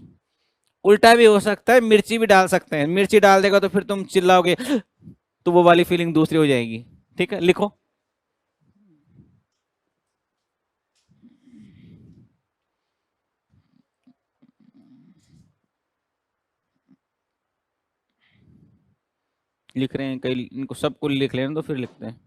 उल्टा भी हो सकता है, मिर्ची भी डाल सकते हैं, मिर्ची डाल देगा तो फिर तुम चिल्लाओगे, तो वो वाली फीलिंग दूसरी हो जाएगी। ठीक है, लिखो। लिख रहे हैं कई, इनको सबको लिख लेना तो फिर लिखते हैं।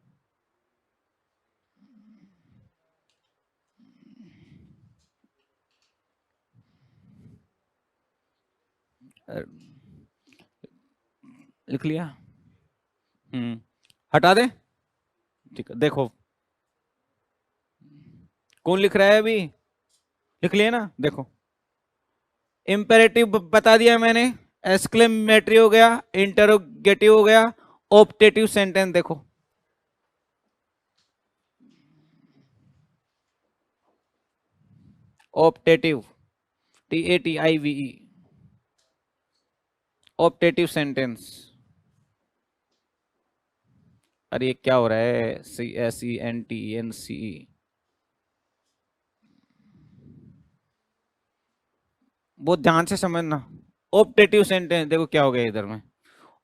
लिख लिया? हटा दे? ठीक है, देखो कौन लिख रहा है अभी? लिख लिया ना? देखो, इंपेरेटिव बता दिया मैंने, एक्सक्लेमेटरी हो गया, इंटरोगेटिव हो गया, ऑप्टेटिव सेंटेंस देखो। Optative, TATIVE, optative sentence. अरे ये क्या हो रहा है? CSENTENCE, बहुत ध्यान से समझना। ऑप्टेटिव सेंटेंस देखो क्या हो गया इधर में।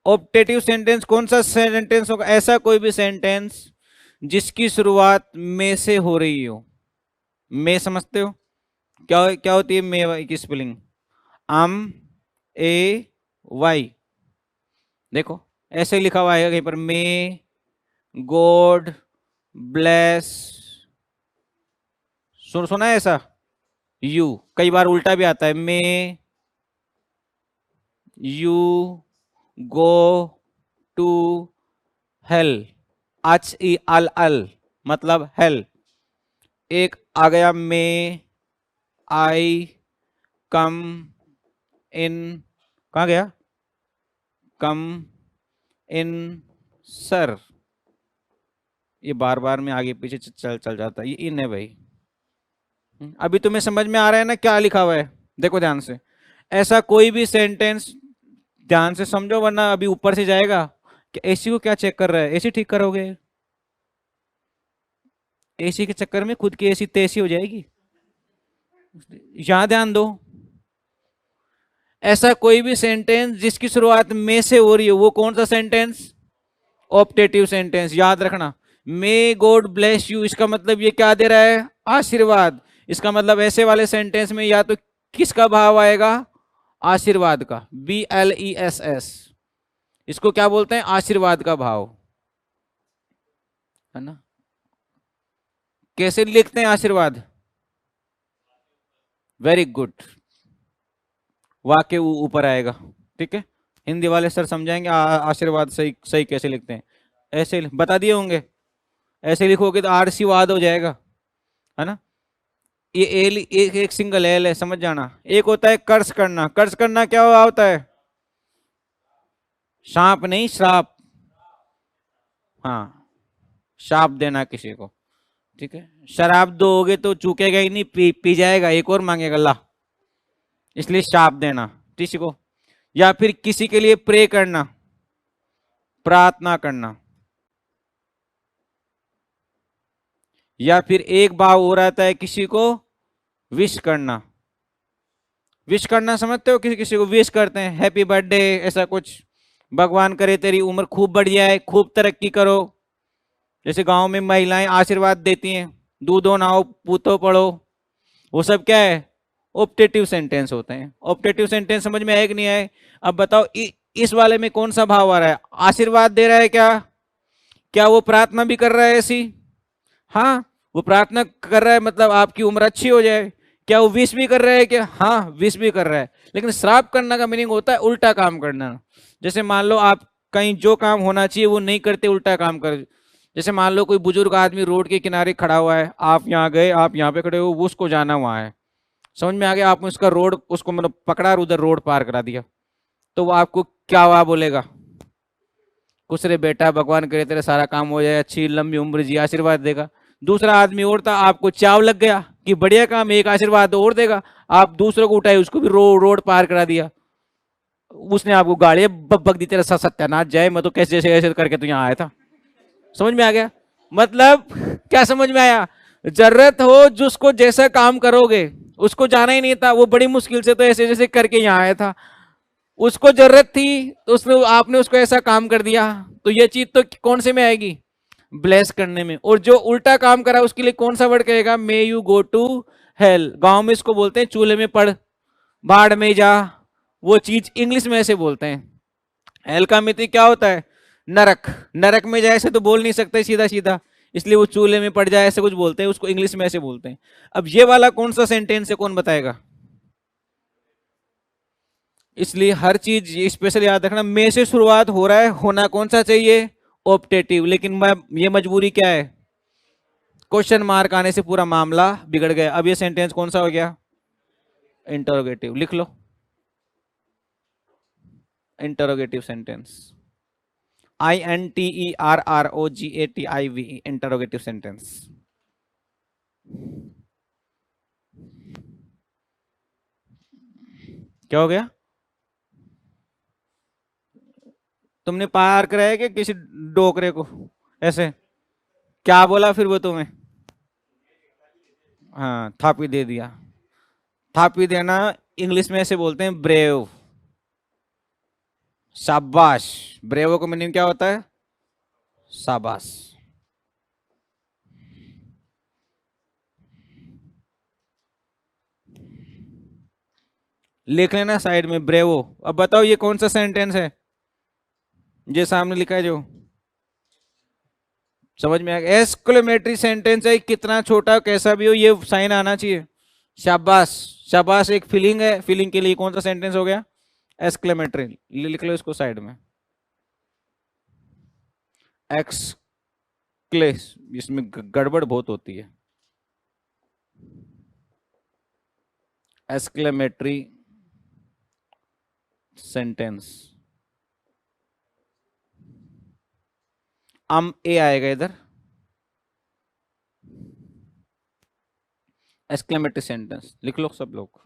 ऑप्टेटिव सेंटेंस कौन सा सेंटेंस होगा? ऐसा कोई भी सेंटेंस जिसकी शुरुआत में से हो रही हो। में समझते हो क्या क्या होती है मे की स्पेलिंग? AY। देखो ऐसे लिखा हुआ है कहीं पर, मे गॉड ब्लेस, सुना है ऐसा? यू, कई बार उल्टा भी आता है, may you go to hell, अल मतलब हेल। एक आ गया मे आई कम इन, कहाँ गया? कम इन सर। ये बार बार में आगे पीछे चल जाता है, ये इन है भाई। अभी तुम्हें समझ में आ रहा है ना क्या लिखा हुआ है? देखो ध्यान से, ऐसा कोई भी सेंटेंस, ध्यान से समझो वरना अभी ऊपर से जाएगा कि एसी को क्या चेक कर रहा है, एसी ठीक करोगे? एसी के चक्कर में खुद की एसी तेसी हो जाएगी। यहां ध्यान दो, ऐसा कोई भी सेंटेंस जिसकी शुरुआत में से हो रही है, वो कौन सा सेंटेंस? Optative sentence. याद रखना, मे गॉड ब्लेस यू, इसका मतलब ये क्या दे रहा है? आशीर्वाद। इसका मतलब ऐसे वाले सेंटेंस में या तो किसका भाव आएगा? आशीर्वाद का, BLESS। इसको क्या बोलते हैं? आशीर्वाद का भाव, है ना? कैसे लिखते हैं आशीर्वाद? वेरी गुड, वाक्य ऊपर आएगा। ठीक है, हिंदी वाले सर समझाएंगे आशीर्वाद सही सही कैसे लिखते हैं। ऐसे बता दिए होंगे, ऐसे लिखोगे तो आरसीवाद हो जाएगा, है ना? ये एल एक सिंगल एल है, समझ जाना। एक होता है कर्ज करना। कर्ज करना क्या होता है? सांप नहीं, श्राप। हाँ, शाप देना किसी को। ठीक है, शराब दोगे तो चूकेगा ही नहीं, पी जाएगा, एक और मांगेगा ला, इसलिए शाप देना किसी को। या फिर किसी के लिए प्रे करना, प्रार्थना करना। या फिर एक भाव हो रहता है किसी को विश करना। विश करना समझते हो? किसी किसी को विश करते हैं, हैप्पी बर्थडे, ऐसा कुछ, भगवान करे तेरी उम्र खूब बढ़ जाए, खूब तरक्की करो। जैसे गांव में महिलाएं आशीर्वाद देती हैं, दूधो नाओ पूतो पढ़ो, वो सब क्या है? ऑप्टेटिव सेंटेंस होते हैं। ऑप्टेटिव सेंटेंस समझ में आए कि नहीं आए? अब बताओ इस वाले में कौन सा भाव आ रहा है? आशीर्वाद दे रहा है क्या? क्या वो प्रार्थना भी कर रहा है ऐसी? हाँ, वो प्रार्थना कर रहा है, मतलब आपकी उम्र अच्छी हो जाए। क्या वो विश भी कर रहा है क्या? हाँ, विश भी कर रहा है। लेकिन श्राप करना का मीनिंग होता है उल्टा काम करना। जैसे मान लो आप कहीं जो काम होना चाहिए वो नहीं करते, उल्टा काम कर। जैसे मान लो कोई बुजुर्ग आदमी रोड के किनारे खड़ा हुआ है, आप यहाँ गए, आप यहाँ पे खड़े हो, वो उसको जाना वहां है, समझ में आ गया? आपने उसका रोड, उसको मतलब पकड़ा और उधर रोड पार करा दिया, तो वो आपको क्या हुआ बोलेगा? कुछ रे बेटा, भगवान करे तेरा सारा काम हो जाए, अच्छी लंबी उम्र जी, आशीर्वाद देगा। दूसरा आदमी और था, आपको चाव लग गया कि बढ़िया काम, एक आशीर्वाद और देगा, आप दूसरों को उठाए, उसको भी रोड पार करा दिया। उसने आपको गाड़ी बक दी, तेरा सत्यानाश जाए, मैं तो कैसे जैसे ऐसे करके तो यहाँ आया था। समझ में आ गया? मतलब क्या समझ में आया? जरूरत हो जिसको जैसा काम करोगे, उसको जाना ही नहीं था, वो बड़ी मुश्किल से तो ऐसे जैसे करके यहाँ आया था। उसको जरूरत थी तो उसने आपने उसको ऐसा काम कर दिया, तो ये चीज तो कौन से में आएगी? ब्लेस करने में। और जो उल्टा काम करा उसके लिए कौन सा वर्ड कहेगा? May you go to hell. गांव में इसको बोलते हैं चूल्हे में पड़, बाढ़ में जा, वो चीज इंग्लिश में ऐसे बोलते हैं। हेल का मित्र क्या होता है? नरक। नरक में जाए ऐसे तो बोल नहीं सकते सीधा सीधा, इसलिए वो चूल्हे में पड़ जाए ऐसे कुछ बोलते हैं, उसको इंग्लिश में ऐसे बोलते हैं। अब ये वाला कौन सा सेंटेंस है, कौन बताएगा? इसलिए हर चीज स्पेशल याद रखना, मे से शुरुआत हो रहा है, होना कौन सा चाहिए? ऑप्टेटिव। लेकिन मैं ये मजबूरी क्या है? क्वेश्चन मार्क आने से पूरा मामला बिगड़ गया। अब ये सेंटेंस कौन सा हो गया? इंटरोगेटिव। लिख लो, interrogative sentence. INTERROGATIVE, interrogative sentence. क्या हो गया? तुमने पार कराया कि किसी डोकरे को ऐसे? क्या बोला फिर वो तुम्हें? हाँ, थापी दे दिया। थापी देना इंग्लिश में ऐसे बोलते हैं ब्रेव। शाबाश। ब्रेवो का मीनिंग क्या होता है? शाबाश। लिख लेना साइड में ब्रेवो। अब बताओ ये कौन सा सेंटेंस है? ये सामने लिखा है जो, समझ में आ गया? एक्सक्लेमेटरी सेंटेंस है, कितना छोटा कैसा भी हो ये साइन आना चाहिए। शाबाश। शाबाश एक फीलिंग है, फीलिंग के लिए कौन सा सेंटेंस हो गया? एक्सक्लेमेटरी। लिख लो इसको साइड में, एक्सक्ले। इसमें गड़बड़ बहुत होती है। Exclamatory sentence. ए आएगा इधर। एक्सक्लेमेटरी सेंटेंस लिख लो सब लोग।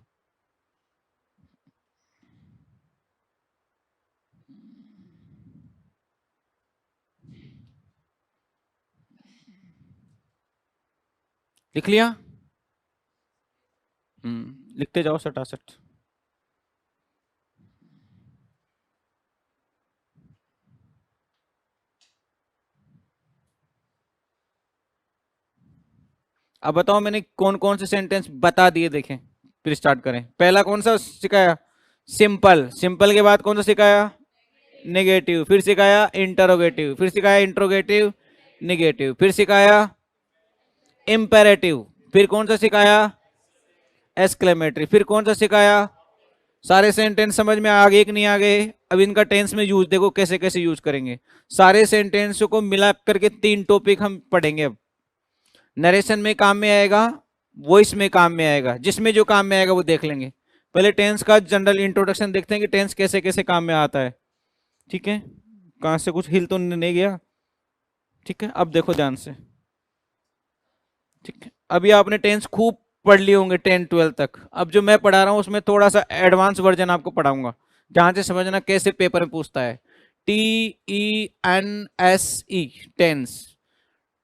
लिख लिया? लिखते जाओ सटासट। अब बताओ मैंने कौन कौन से सेंटेंस बता दिए, देखें। फिर स्टार्ट करें। पहला कौन सा सिखाया? सिंपल। सिंपल के बाद कौन सा सिखाया? नेगेटिव। फिर सिखाया इंटरोगेटिव। फिर सिखाया इंट्रोगेटिव नेगेटिव। फिर सिखाया इंपेरेटिव। फिर कौन सा सिखाया? एक्सक्लेमेटरी। फिर कौन सा सिखाया? सारे सेंटेंस समझ में आ गए कि नहीं आ गए? अब इनका टेंस में यूज देखो कैसे कैसे यूज करेंगे। सारे सेंटेंस को मिला करके 3 टॉपिक हम पढ़ेंगे। अब नरेशन में काम में आएगा, वॉइस में काम में आएगा, जिसमें जो काम में आएगा वो देख लेंगे। पहले टेंस का जनरल इंट्रोडक्शन देखते हैं कि टेंस कैसे कैसे काम में आता है। ठीक है, कहां से कुछ हिल तो नहीं गया? ठीक है, अब देखो ध्यान से। ठीक है, अभी आपने टेंस खूब पढ़ लिए होंगे 10-12 तक। अब जो मैं पढ़ा रहा हूं उसमें थोड़ा सा एडवांस वर्जन आपको पढ़ाऊंगा, जहां से समझना कैसे पेपर में पूछता है। TENSE, tense.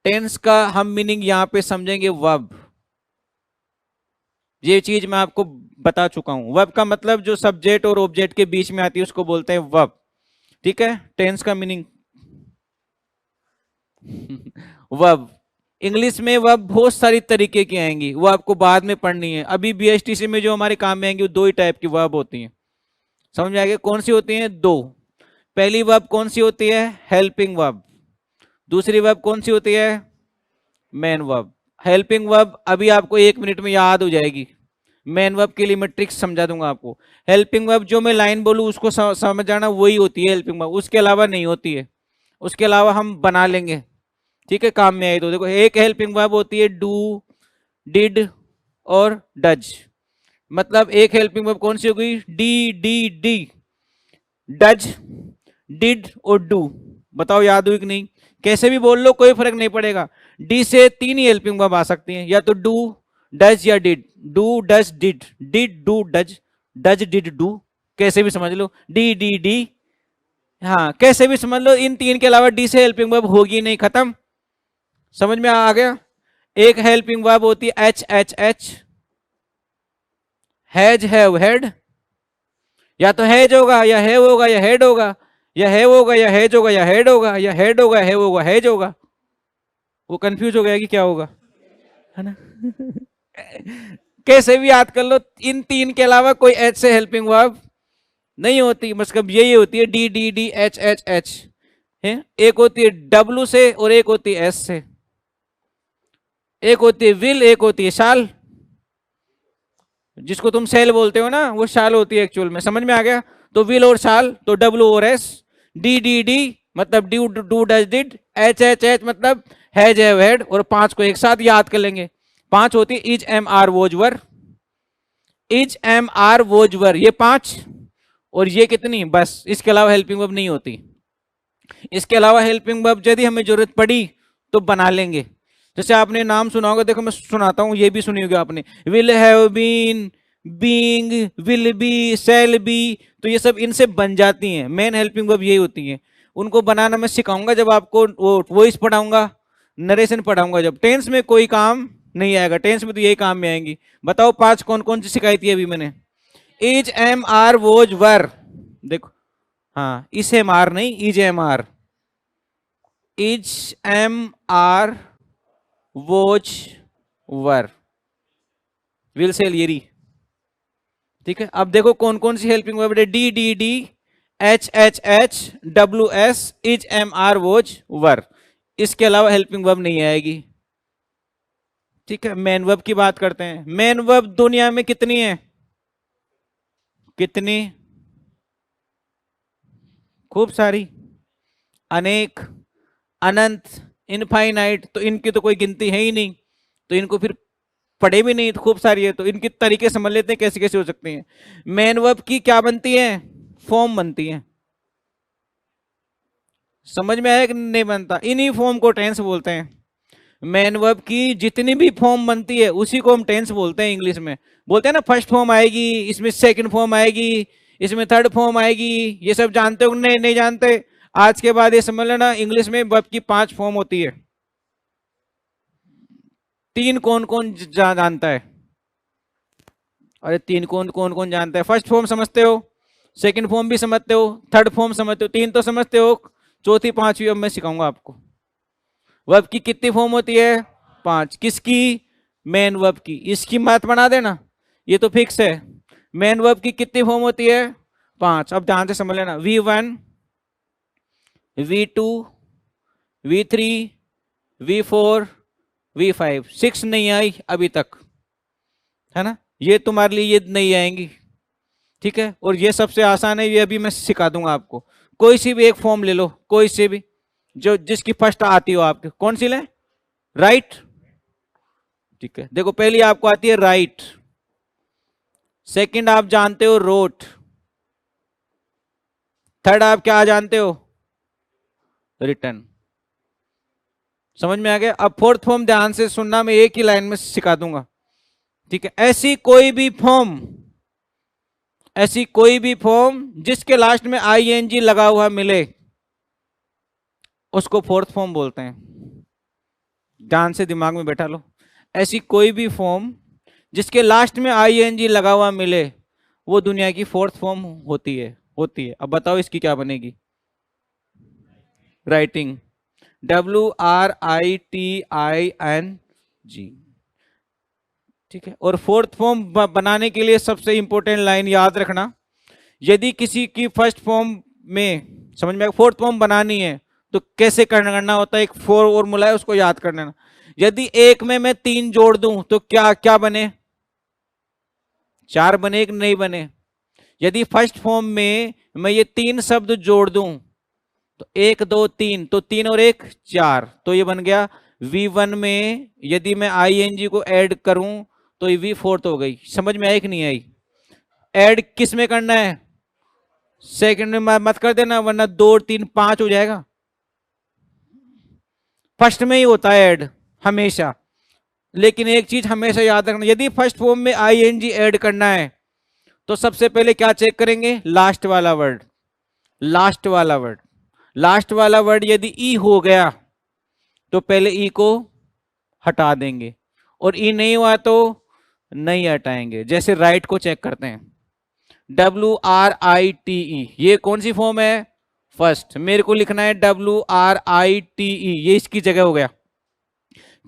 टेंस का हम मीनिंग यहां पे समझेंगे वर्ब। ये चीज मैं आपको बता चुका हूं। वर्ब का मतलब जो सब्जेक्ट और ऑब्जेक्ट के बीच में आती है उसको बोलते हैं वर्ब। ठीक है, टेंस का मीनिंग वर्ब। इंग्लिश में वर्ब बहुत सारी तरीके की आएंगी, वो आपको बाद में पढ़नी है। अभी BSTC में जो हमारे काम में आएंगी वो 2 ही टाइप की वर्ब होती हैं। समझ में आ गया? कौन सी होती हैं? 2। पहली वर्ब कौन सी होती है? Helping verb. दूसरी वर्ब कौन सी होती है? Main verb. हेल्पिंग वर्ब अभी आपको 1 मिनट में याद हो जाएगी। मेन वर्ब के लिए मैं ट्रिक्स समझा दूंगा आपको। हेल्पिंग वर्ब जो मैं लाइन बोलूं उसको समझ जाना, वही होती है हेल्पिंग वर्ब, उसके अलावा नहीं होती है। उसके अलावा हम बना लेंगे। ठीक है, काम में आई तो देखो, एक हेल्पिंग वर्ब होती है डू, डिड और डज। मतलब एक हेल्पिंग वर्ब कौन सी हो गई? D D D, does, did और डू। बताओ याद हुई कि नहीं? कैसे भी बोल लो कोई फर्क नहीं पड़ेगा। डी से 3 ही हेल्पिंग वर्ब आ सकती हैं, या तो डू, डज या did. Do, does, did, did, do, does, does, did, do. कैसे भी समझ लो, डी डी डी, हाँ कैसे भी समझ लो, इन तीन के अलावा डी से हेल्पिंग वर्ब होगी नहीं, खत्म। समझ में आ गया। एक हेल्पिंग वर्ब होती है H H H, has have had, या तो हैज होगा या हैव होगा या हेड होगा, या हैव होगा या हैज होगा या हेड होगा, या हेड होगा हैव होगा हैज होगा। वो कंफ्यूज हो गया कि क्या होगा, है ना। कैसे भी याद कर लो, इन तीन के अलावा कोई एच से हेल्पिंग वर्ब नहीं होती, मतलब यही होती है D D D H H H है। एक होती है डब्ल्यू से और एक होती है एस से, एक होती है विल, एक होती है शाल। जिसको तुम सेल बोलते हो ना, वो शाल होती है एक्चुअल में। समझ में आ गया। तो विल और शाल, तो डब्ल्यू और एस, डी डी डी मतलब do do does did, H H H मतलब हैज हैव हैड, और पांच को एक साथ याद कर लेंगे। पांच होती है is am are was were, is am are was were, ये पांच, और ये कितनी, बस। इसके अलावा हेल्पिंग वर्ब नहीं होती। इसके अलावा हेल्पिंग वर्ब यदि हमें जरूरत पड़ी तो बना लेंगे। जैसे आपने नाम सुना होगा, देखो मैं सुनाता हूं, ये भी सुनी होगी आपने, will have been, being, will be, shall be, तो ये सब इनसे बन जाती हैं। मेन हेल्पिंग वर्ब यही होती हैं। उनको बनाना मैं सिखाऊंगा जब आपको वो वॉइस पढ़ाऊंगा, नरेशन पढ़ाऊंगा। जब टेंस में कोई काम नहीं आएगा, टेंस में तो यही काम में आएंगी। बताओ पांच कौन कौन सी सिखाई थी अभी मैंने। Is am are was were, देखो, हाँ इस एम आर नहीं, is am are, is am are was were, will shall येरी। ठीक है, अब देखो कौन कौन सी हेल्पिंग वर्ब है। D D D, H H H, W S, is am are was were. इसके अलावा हेल्पिंग वर्ब नहीं आएगी। ठीक है, मेन वर्ब की बात करते हैं। मेन वर्ब दुनिया में कितनी है, कितनी, खूब सारी, अनेक, अनंत, इनफाइनाइट, तो इनकी तो कोई गिनती है ही नहीं, तो इनको फिर पढ़े भी नहीं, तो खूब सारी है। तो इनके तरीके समझ लेते हैं कैसे कैसे हो सकती हैं। मेन वर्ब की क्या बनती है, फॉर्म बनती है। समझ में आया कि नहीं बनता, इन्हीं फॉर्म को टेंस बोलते हैं। मेन वर्ब की जितनी भी फॉर्म बनती है उसी को हम टेंस बोलते हैं। इंग्लिश में बोलते हैं ना, फर्स्ट फॉर्म आएगी, इसमें सेकंड फॉर्म आएगी, इसमें थर्ड फॉर्म आएगी। ये सब जानते हो नहीं, नहीं जानते। आज के बाद ये समझ लेना, इंग्लिश में वर्ब की 5 फॉर्म होती है। 3 कौन कौन जानता है, अरे 3 कौन कौन कौन जानता है। फर्स्ट फॉर्म समझते हो, सेकंड फॉर्म भी समझते हो, थर्ड फॉर्म समझते हो, 3 तो समझते हो, चौथी पांचवी अब मैं सिखाऊंगा आपको। वर्ब की कितनी फॉर्म होती है, 5। किसकी, मेन वर्ब की। इसकी मत बना देना, ये तो फिक्स है। मेन वर्ब की कितनी फॉर्म होती है, 5। अब ध्यान से समझ लेना, V1, V2, V3, V4, V5, 6 नहीं आई अभी तक, है ना। ये तुम्हारे लिए ये नहीं आएंगी, ठीक है। और ये सबसे आसान है, ये अभी मैं सिखा दूंगा आपको। कोई सी भी एक फॉर्म ले लो, कोई सी भी जो जिसकी फर्स्ट आती हो आपके, कौन सी ले, राइट, ठीक है। देखो पहली आपको आती है राइट, सेकंड आप जानते हो रोट, थर्ड आप क्या जानते हो, रिटर्न। समझ में आ गया। अब फोर्थ फॉर्म ध्यान से सुनना, मैं एक ही लाइन में सिखा दूंगा, ठीक है। ऐसी कोई भी फॉर्म, ऐसी कोई भी फॉर्म जिसके लास्ट में आईएनजी लगा हुआ मिले, उसको फोर्थ फॉर्म बोलते हैं। ध्यान से दिमाग में बैठा लो। ऐसी कोई भी फॉर्म जिसके लास्ट में आईएनजी लगा हुआ मिले, वो दुनिया की फोर्थ फॉर्म होती है, होती है। अब बताओ इसकी क्या बनेगी, राइटिंग, WRITING, ठीक है। और फोर्थ फॉर्म बनाने के लिए सबसे इंपॉर्टेंट लाइन याद रखना, यदि किसी की फर्स्ट फॉर्म में, समझ में, फोर्थ फॉर्म बनानी है तो कैसे करना होता है, एक फॉर्मूला है, उसको याद कर लेना। यदि एक में मैं 3 जोड़ दूं तो क्या क्या बने, 4 बने, एक नहीं बने। यदि फर्स्ट फॉर्म में मैं ये 3 शब्द जोड़ दूं तो 1 2 3, तो 3 और 1 4, तो ये बन गया V1 में। यदि मैं ING को ऐड करूं तो ये V4 हो गई। समझ में आई कि नहीं आई। ऐड किस में करना है, सेकंड में मत कर देना, वरना 2 3 5 हो जाएगा। फर्स्ट में ही होता है ऐड हमेशा। लेकिन एक चीज हमेशा याद रखना, यदि फर्स्ट फॉर्म में ING ऐड करना है तो सबसे पहले क्या चेक करेंगे, लास्ट वाला वर्ड, लास्ट वाला वर्ड, लास्ट वाला वर्ड यदि ई हो गया तो पहले ई को हटा देंगे, और ई नहीं हुआ तो नहीं हटाएंगे। जैसे राइट को चेक करते हैं, WRITE, ये कौन सी फॉर्म है, फर्स्ट। मेरे को लिखना है WRITE, ये इसकी जगह हो गया।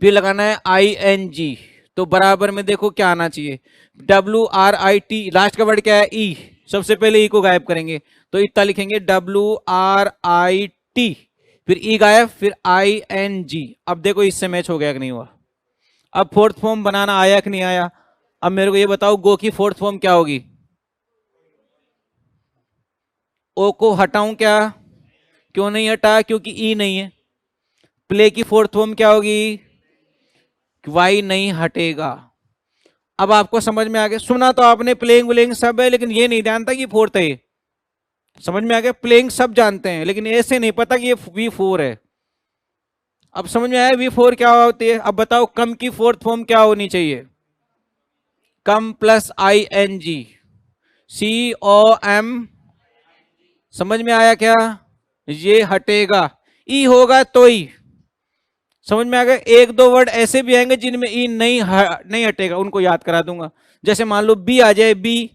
फिर लगाना है ING, तो बराबर में देखो क्या आना चाहिए, WRIT, लास्ट का वर्ड क्या है, ई, सबसे पहले ई को गायब करेंगे, तो इतना लिखेंगे WRIT, फिर ई गायब, फिर ING। अब देखो इससे मैच हो गया कि नहीं हुआ। अब फोर्थ फॉर्म बनाना आया कि नहीं आया। अब मेरे को ये बताओ, गो की फोर्थ फॉर्म क्या होगी, ओ को हटाऊं क्या, क्यों नहीं हटा, क्योंकि ई नहीं है। प्ले की फोर्थ फॉर्म क्या होगी, वाई नहीं हटेगा। अब आपको समझ में आ गया, सुना तो आपने प्लेइंग व्लेइंग सब है, लेकिन ये नहीं जानता कि फोर्थ है। समझ में आ गया, प्लेइंग सब जानते हैं, लेकिन ऐसे नहीं पता कि ये V4 है। अब समझ में आया V4 क्या होती है। अब बताओ कम की फोर्थ फॉर्म क्या होनी चाहिए, कम प्लस ING, COM। समझ में आया क्या, ये हटेगा, ई होगा तो ही। समझ में आ गया। एक दो वर्ड ऐसे भी आएंगे जिनमें ई नहीं हटेगा, उनको याद करा दूंगा। जैसे मान लो बी आ जाए, बी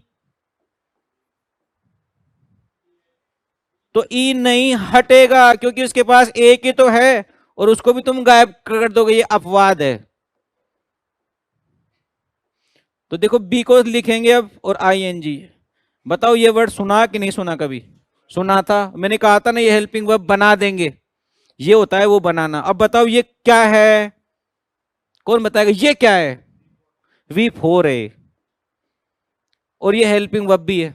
तो ई नहीं हटेगा, क्योंकि उसके पास एक ही तो है, और उसको भी तुम गायब कर दोगे, ये अपवाद है। तो देखो बी को लिखेंगे अब, और ING। बताओ ये वर्ड सुना कि नहीं सुना, कभी सुना था, मैंने कहा था ना ये हेल्पिंग वर्ब बना देंगे, ये होता है वो बनाना। अब बताओ ये क्या है, कौन बताएगा ये क्या है, V4 है, और ये हेल्पिंग वर्ब भी है।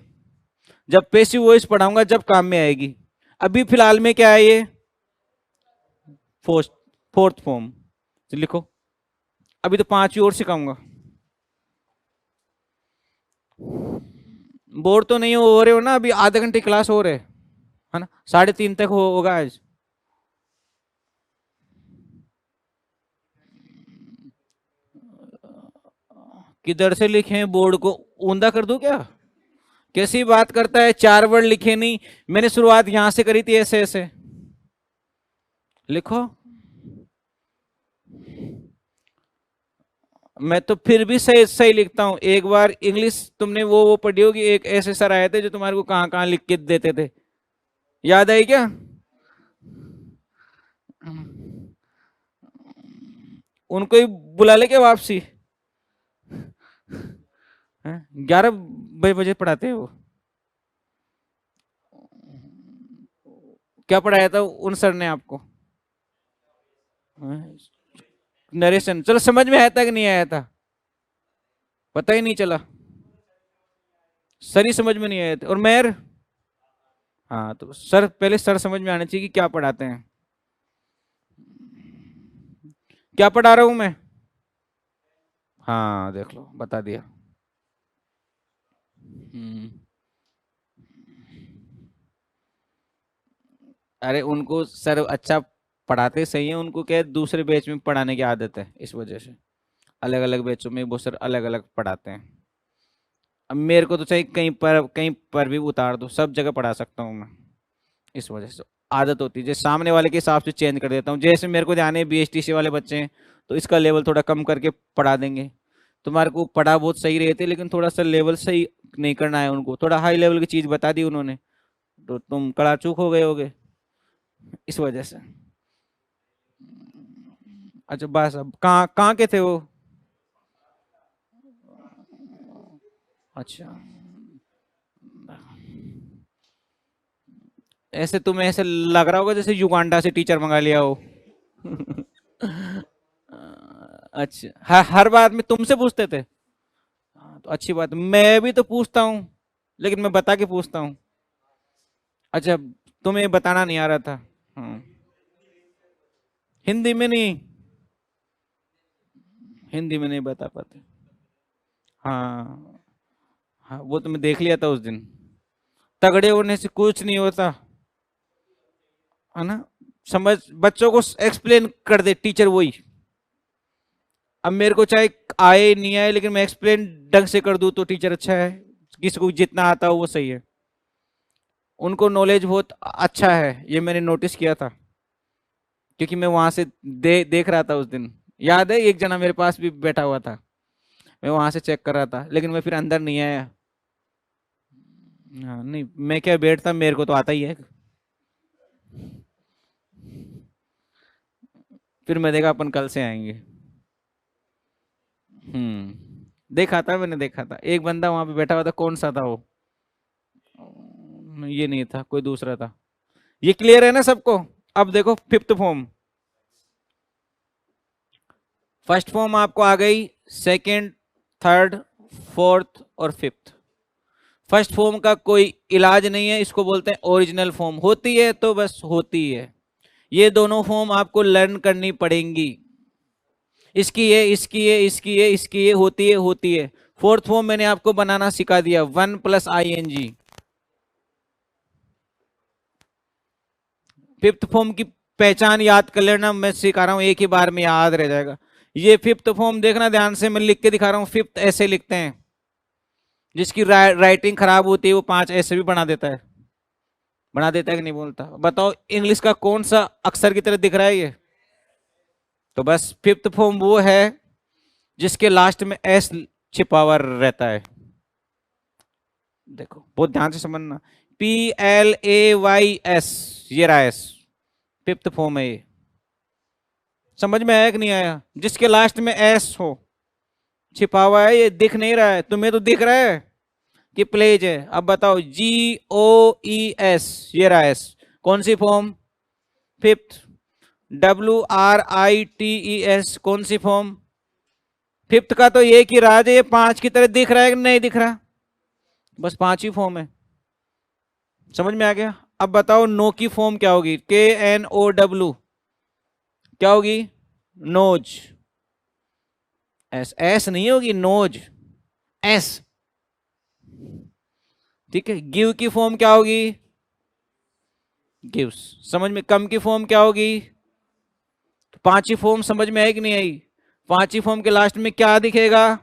जब पैसिव वॉइस पढ़ाऊंगा जब काम में आएगी। अभी फिलहाल में क्या है, ये फोर्थ फॉर्म। तो लिखो, अभी तो 5वीं और सिखाऊंगा। बोर तो नहीं हो रहे हो ना, अभी आधे घंटे क्लास हो रहे है ना, 3:30 तक होगा आज। किधर से लिखे बोर्ड को, ऊंधा कर दूं क्या, कैसी बात करता है, 4 वर्ड लिखे नहीं, मैंने शुरुआत यहां से करी थी, ऐसे ऐसे लिखो। मैं तो फिर भी सही सही लिखता हूं। एक बार इंग्लिश तुमने वो पढ़ी होगी, एक ऐसे सर आए थे जो तुम्हारे को कहां कहां लिख के देते थे, याद आई क्या, उनको ही बुला ले क्या वापसी, 11 बजे पढ़ाते हैं वो। क्या पढ़ाया था उन सर ने आपको, नरेशन, चलो समझ में आया था कि नहीं आया था, पता ही नहीं चला, सर ही समझ में नहीं आए थे। और मेयर, हाँ तो सर, पहले सर समझ में आना चाहिए कि क्या पढ़ाते हैं। क्या पढ़ा रहा हूं मैं, हाँ देख लो बता दिया। अरे उनको सर अच्छा पढ़ाते सही है, उनको क्या है दूसरे बैच में पढ़ाने की आदत है, इस वजह से अलग अलग बैचों में वो सर अलग अलग पढ़ाते हैं। अब मेरे को तो चाहिए कहीं पर भी उतार दो, सब जगह पढ़ा सकता हूँ मैं, इस वजह से आदत होती है। जैसे सामने वाले के हिसाब से चेंज कर देता हूँ, जैसे मेरे को ध्यान है BSTC वाले बच्चे हैं तो इसका लेवल थोड़ा कम करके पढ़ा देंगे। तुम्हारे को पढ़ा बहुत सही रहते, लेकिन थोड़ा सा लेवल सही नहीं करना है उनको, थोड़ा हाई लेवल की चीज बता दी उन्होंने तो तुम कड़ाचूक हो गए होगे, इस वजह से। अच्छा बस, अब कहाँ कहाँ के थे वो, अच्छा ऐसे तुम्हें ऐसे लग रहा होगा जैसे युगांडा से टीचर मंगा लिया हो। अच्छा, हर बात में तुमसे पूछते थे, हाँ, तो अच्छी बात, मैं भी तो पूछता हूँ, लेकिन मैं बता के पूछता हूँ। अच्छा, तुम्हें बताना नहीं आ रहा था, हाँ। हिंदी में नहीं, हिंदी में नहीं बता पाते, हाँ हाँ, वो तो मैं देख लिया था उस दिन। तगड़े होने से कुछ नहीं होता, है ना, समझ, बच्चों को एक्सप्लेन कर दे टीचर वही। अब मेरे को चाहे आए नहीं आए, लेकिन मैं एक्सप्लेन ढंग से कर दूं तो टीचर अच्छा है, किसको जितना आता हो वो सही है। उनको नॉलेज बहुत अच्छा है, ये मैंने नोटिस किया था, क्योंकि मैं वहां से देख रहा था उस दिन। याद है एक जना मेरे पास भी बैठा हुआ था, मैं वहां से चेक कर रहा था, लेकिन मैं फिर अंदर नहीं आया। हाँ, नहीं मैं क्या बैठता, मेरे को तो आता ही है। फिर मैं देखा अपन कल से आएंगे। देखा था, मैंने देखा था एक बंदा वहां पे बैठा हुआ था, कौन सा था वो? ये नहीं था, कोई दूसरा था। ये क्लियर है ना सबको? अब देखो फिफ्थ फॉर्म। फर्स्ट फॉर्म आपको आ गई, सेकंड, थर्ड, फोर्थ और फिफ्थ। फर्स्ट फॉर्म का कोई इलाज नहीं है, इसको बोलते हैं ओरिजिनल फॉर्म। होती है तो बस होती है। ये दोनों फॉर्म आपको लर्न करनी पड़ेंगी। इसकी ये, इसकी ये, इसकी ये, इसकी ये, होती है। फोर्थ फॉर्म मैंने आपको बनाना सिखा दिया, 1 + ING। फिफ्थ फॉर्म की पहचान याद कर लेना, मैं सिखा रहा हूं, एक ही बार में याद रह जाएगा। ये फिफ्थ फॉर्म देखना ध्यान से, मैं लिख के दिखा रहा हूं। फिफ्थ ऐसे लिखते हैं, जिसकी राइटिंग खराब होती है वो 5 ऐसे भी बना देता है। बना देता है कि नहीं बोलता? बताओ इंग्लिश का कौन सा अक्षर की तरह दिख रहा है ये? तो बस फिफ्थ फॉर्म वो है जिसके लास्ट में एस छिपा हुआ रहता है। देखो बहुत ध्यान से समझना, PLAYS, ये रहा एस, फिफ्थ फॉर्म है ये। समझ में आया कि नहीं आया? जिसके लास्ट में एस हो, छिपा हुआ है, ये दिख नहीं रहा है तुम्हें, तो दिख रहा है कि प्लेज है। अब बताओ GOES, ये रहा एस, कौन सी फॉर्म? फिफ्थ। WRITES, कौन सी फॉर्म? फिफ्थ का तो ये कि राज ये 5 की तरह दिख रहा है कि नहीं दिख रहा? बस 5 ही फॉर्म है। समझ में आ गया? अब बताओ नो की फॉर्म क्या होगी? KNOW, क्या होगी? नोज। एस नहीं होगी, नोज, एस। ठीक है। गिव की फॉर्म क्या होगी? गिव्स। समझ में? कम की फॉर्म क्या होगी? तो 5 ही फॉर्म समझ में आई कि नहीं आई? 5 ही फॉर्म के लास्ट में क्या दिखेगा?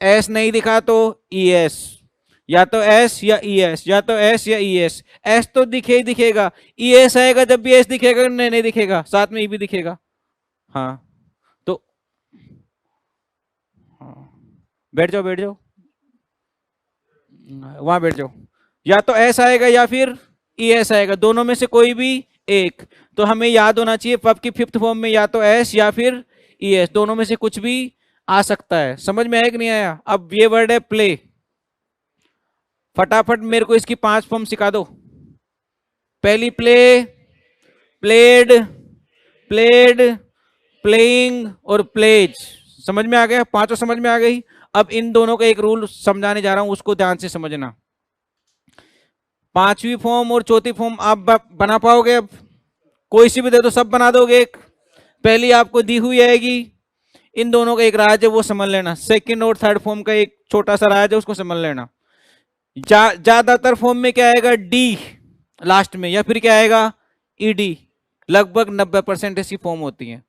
एस नहीं दिखा तो ES, या तो एस या ES, या तो एस या ES। एस तो दिखे ही दिखेगा, ES आएगा जब भी एस दिखेगा, नहीं नहीं दिखेगा, साथ में ई भी दिखेगा। हाँ तो हाँ, बैठ जाओ बैठ जाओ, वहां बैठ जाओ। या तो एस आएगा या फिर ES आएगा, दोनों में से कोई भी एक। तो हमें याद होना चाहिए पब की फिफ्थ फॉर्म में या तो एस या फिर ES, दोनों में से कुछ भी आ सकता है। समझ में आया कि नहीं आया? अब ये वर्ड है प्ले, फटाफट मेरे को इसकी 5 फॉर्म सिखा दो। पहली प्ले, प्लेड, प्लेड, प्लेइंग और प्लेज। समझ में आ गया? पांचों समझ में आ गई। अब इन दोनों का एक रूल समझाने जा रहा हूं, उसको ध्यान से समझना। पांचवी फॉर्म और चौथी फॉर्म आप बना पाओगे? अब कोई सी भी दे दो, सब बना दोगे? एक पहली आपको दी हुई आएगी, इन दोनों का एक राज है वो समझ लेना। सेकंड और थर्ड फॉर्म का एक छोटा सा राज है, उसको समझ लेना। ज्यादातर फॉर्म में क्या आएगा? डी लास्ट में, या फिर क्या आएगा? ED। लगभग 90% ऐसी फॉर्म होती है।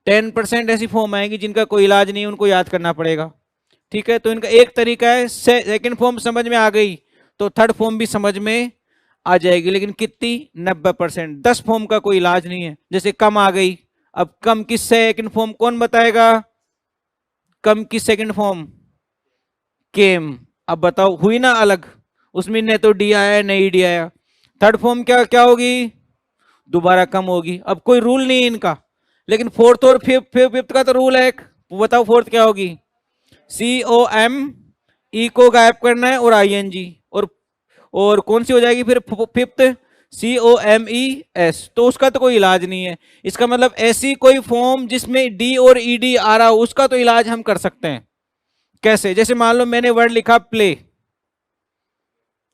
10% ऐसी फॉर्म आएगी जिनका कोई इलाज नहीं है, उनको याद करना पड़ेगा। ठीक है, तो इनका एक तरीका है, सेकंड फॉर्म समझ में आ गई तो थर्ड फॉर्म भी समझ में आ जाएगी, लेकिन कितनी? 90%। 10 फॉर्म का कोई इलाज नहीं है। जैसे कम आ गई, अब कम की सेकंड फॉर्म कौन बताएगा? कम की सेकंड फॉर्म केम। अब बताओ, हुई ना अलग? उसमें न तो डी आया न ED आया। थर्ड फॉर्म क्या क्या होगी? दोबारा कम होगी। अब कोई रूल नहीं है इनका, लेकिन फोर्थ और फिफ्थ का तो रूल है एक। बताओ फोर्थ क्या होगी? COM, ई को गायब करना है और ING, और कौन सी हो जाएगी फिर फिफ्थ? COMES। तो उसका तो कोई इलाज नहीं है। इसका मतलब ऐसी कोई फॉर्म जिसमें D और ED आ रहा हो, उसका तो इलाज हम कर सकते हैं। कैसे? जैसे मान लो मैंने वर्ड लिखा प्ले,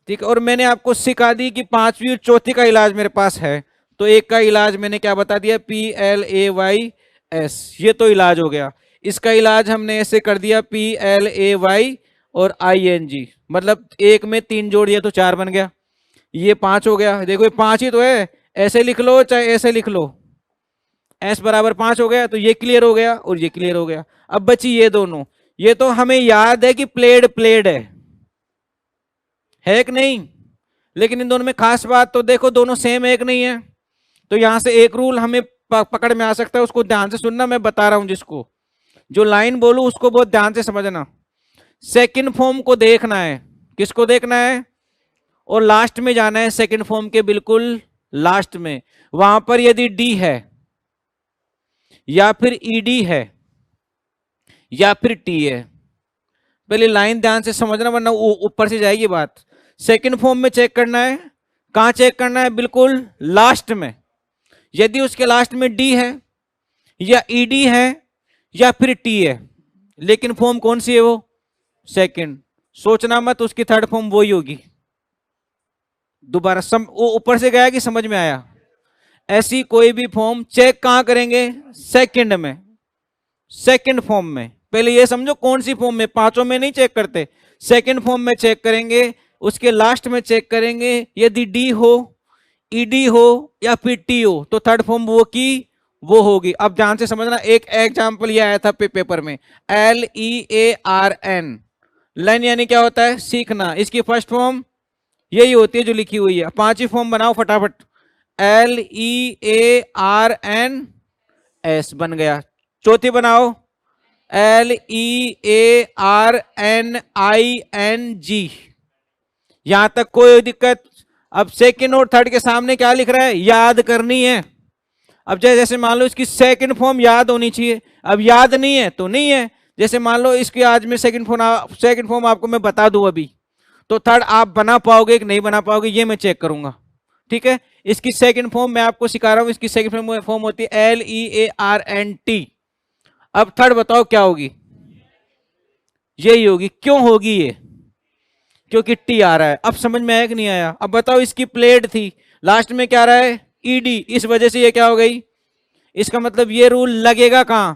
ठीक है, और मैंने आपको सिखा दी कि पांचवी और चौथी का इलाज मेरे पास है, तो एक का इलाज मैंने क्या बता दिया? PLAYS, ये तो इलाज हो गया। इसका इलाज हमने ऐसे कर दिया PLAY और ING, मतलब एक में 3 जोड़ दिया तो 4 बन गया। ये 5 हो गया। देखो ये 5 ही तो है, ऐसे लिख लो चाहे ऐसे लिख लो, S बराबर 5 हो गया। तो ये क्लियर हो गया और ये क्लियर हो गया। अब बची ये दोनों, ये तो हमें याद है कि प्लेड प्लेड है, है कि नहीं? लेकिन इन दोनों में खास बात तो देखो, दोनों सेम है कि नहीं है? तो यहां से एक रूल हमें पकड़ में आ सकता है, उसको ध्यान से सुनना, मैं बता रहा हूं जिसको, जो लाइन बोलू उसको बहुत ध्यान से समझना। सेकंड फॉर्म को देखना है, किसको देखना है? और लास्ट में जाना है, सेकंड फॉर्म के बिल्कुल लास्ट में। वहां पर यदि डी है या फिर ईडी है या फिर टी है, पहले लाइन ध्यान से समझना वरना ऊपर से जाएगी बात। सेकंड फॉर्म में चेक करना है, कहां चेक करना है? बिल्कुल लास्ट में। यदि उसके लास्ट में डी है या ईडी है या फिर टी है, लेकिन फॉर्म कौन सी है? वो सेकंड। सोचना मत, उसकी थर्ड फॉर्म वही होगी। दोबारा वो ऊपर से गया कि समझ में आया? ऐसी कोई भी फॉर्म चेक कहां करेंगे? सेकंड में, सेकंड फॉर्म में। पहले ये समझो कौन सी फॉर्म में, पांचों में नहीं चेक करते, सेकंड फॉर्म में चेक करेंगे। उसके लास्ट में चेक करेंगे, यदि डी हो, ईडी हो या फिर टी हो, तो थर्ड फॉर्म वो की वो होगी। अब ध्यान से समझना, एक एग्जांपल ये आया था पेपर में, LEARN, लर्न यानी क्या होता है? सीखना। इसकी फर्स्ट फॉर्म यही होती है जो लिखी हुई है। पांचवी फॉर्म बनाओ फटाफट, LEARNS बन गया। चौथी बनाओ, LEARNING। यहां तक कोई दिक्कत? अब सेकंड और थर्ड के सामने क्या लिख रहा है? याद करनी है। अब जैसे मान लो इसकी सेकंड फॉर्म याद होनी चाहिए, अब याद नहीं है तो नहीं है। जैसे मान लो इसकी आज में सेकंड फॉर्म आपको मैं बता दूं अभी, तो थर्ड आप बना पाओगे कि नहीं बना पाओगे ये मैं चेक करूंगा। ठीक है, इसकी सेकंड फॉर्म मैं आपको सिखा रहा हूं, इसकी सेकंड फॉर्म होती है LEARNT। अब थर्ड बताओ क्या होगी? यही होगी। क्यों होगी ये? क्योंकि टी आ रहा है। अब समझ में आया कि नहीं आया? अब बताओ, इसकी प्लेट थी, लास्ट में क्या आ रहा है? ईडी, इस वजह से ये क्या हो गई? इसका मतलब ये रूल लगेगा कहां?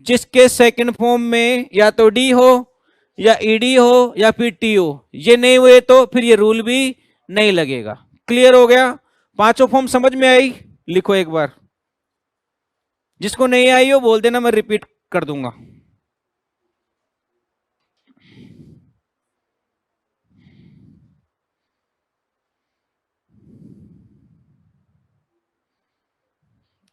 जिसके सेकंड फॉर्म में या तो डी हो या ईडी हो या फिर टी हो, ये नहीं हुए तो फिर ये रूल भी नहीं लगेगा। क्लियर हो गया? पांचों फॉर्म समझ में आई? लिखो एक बार, जिसको नहीं आई हो बोल देना, मैं रिपीट कर दूंगा।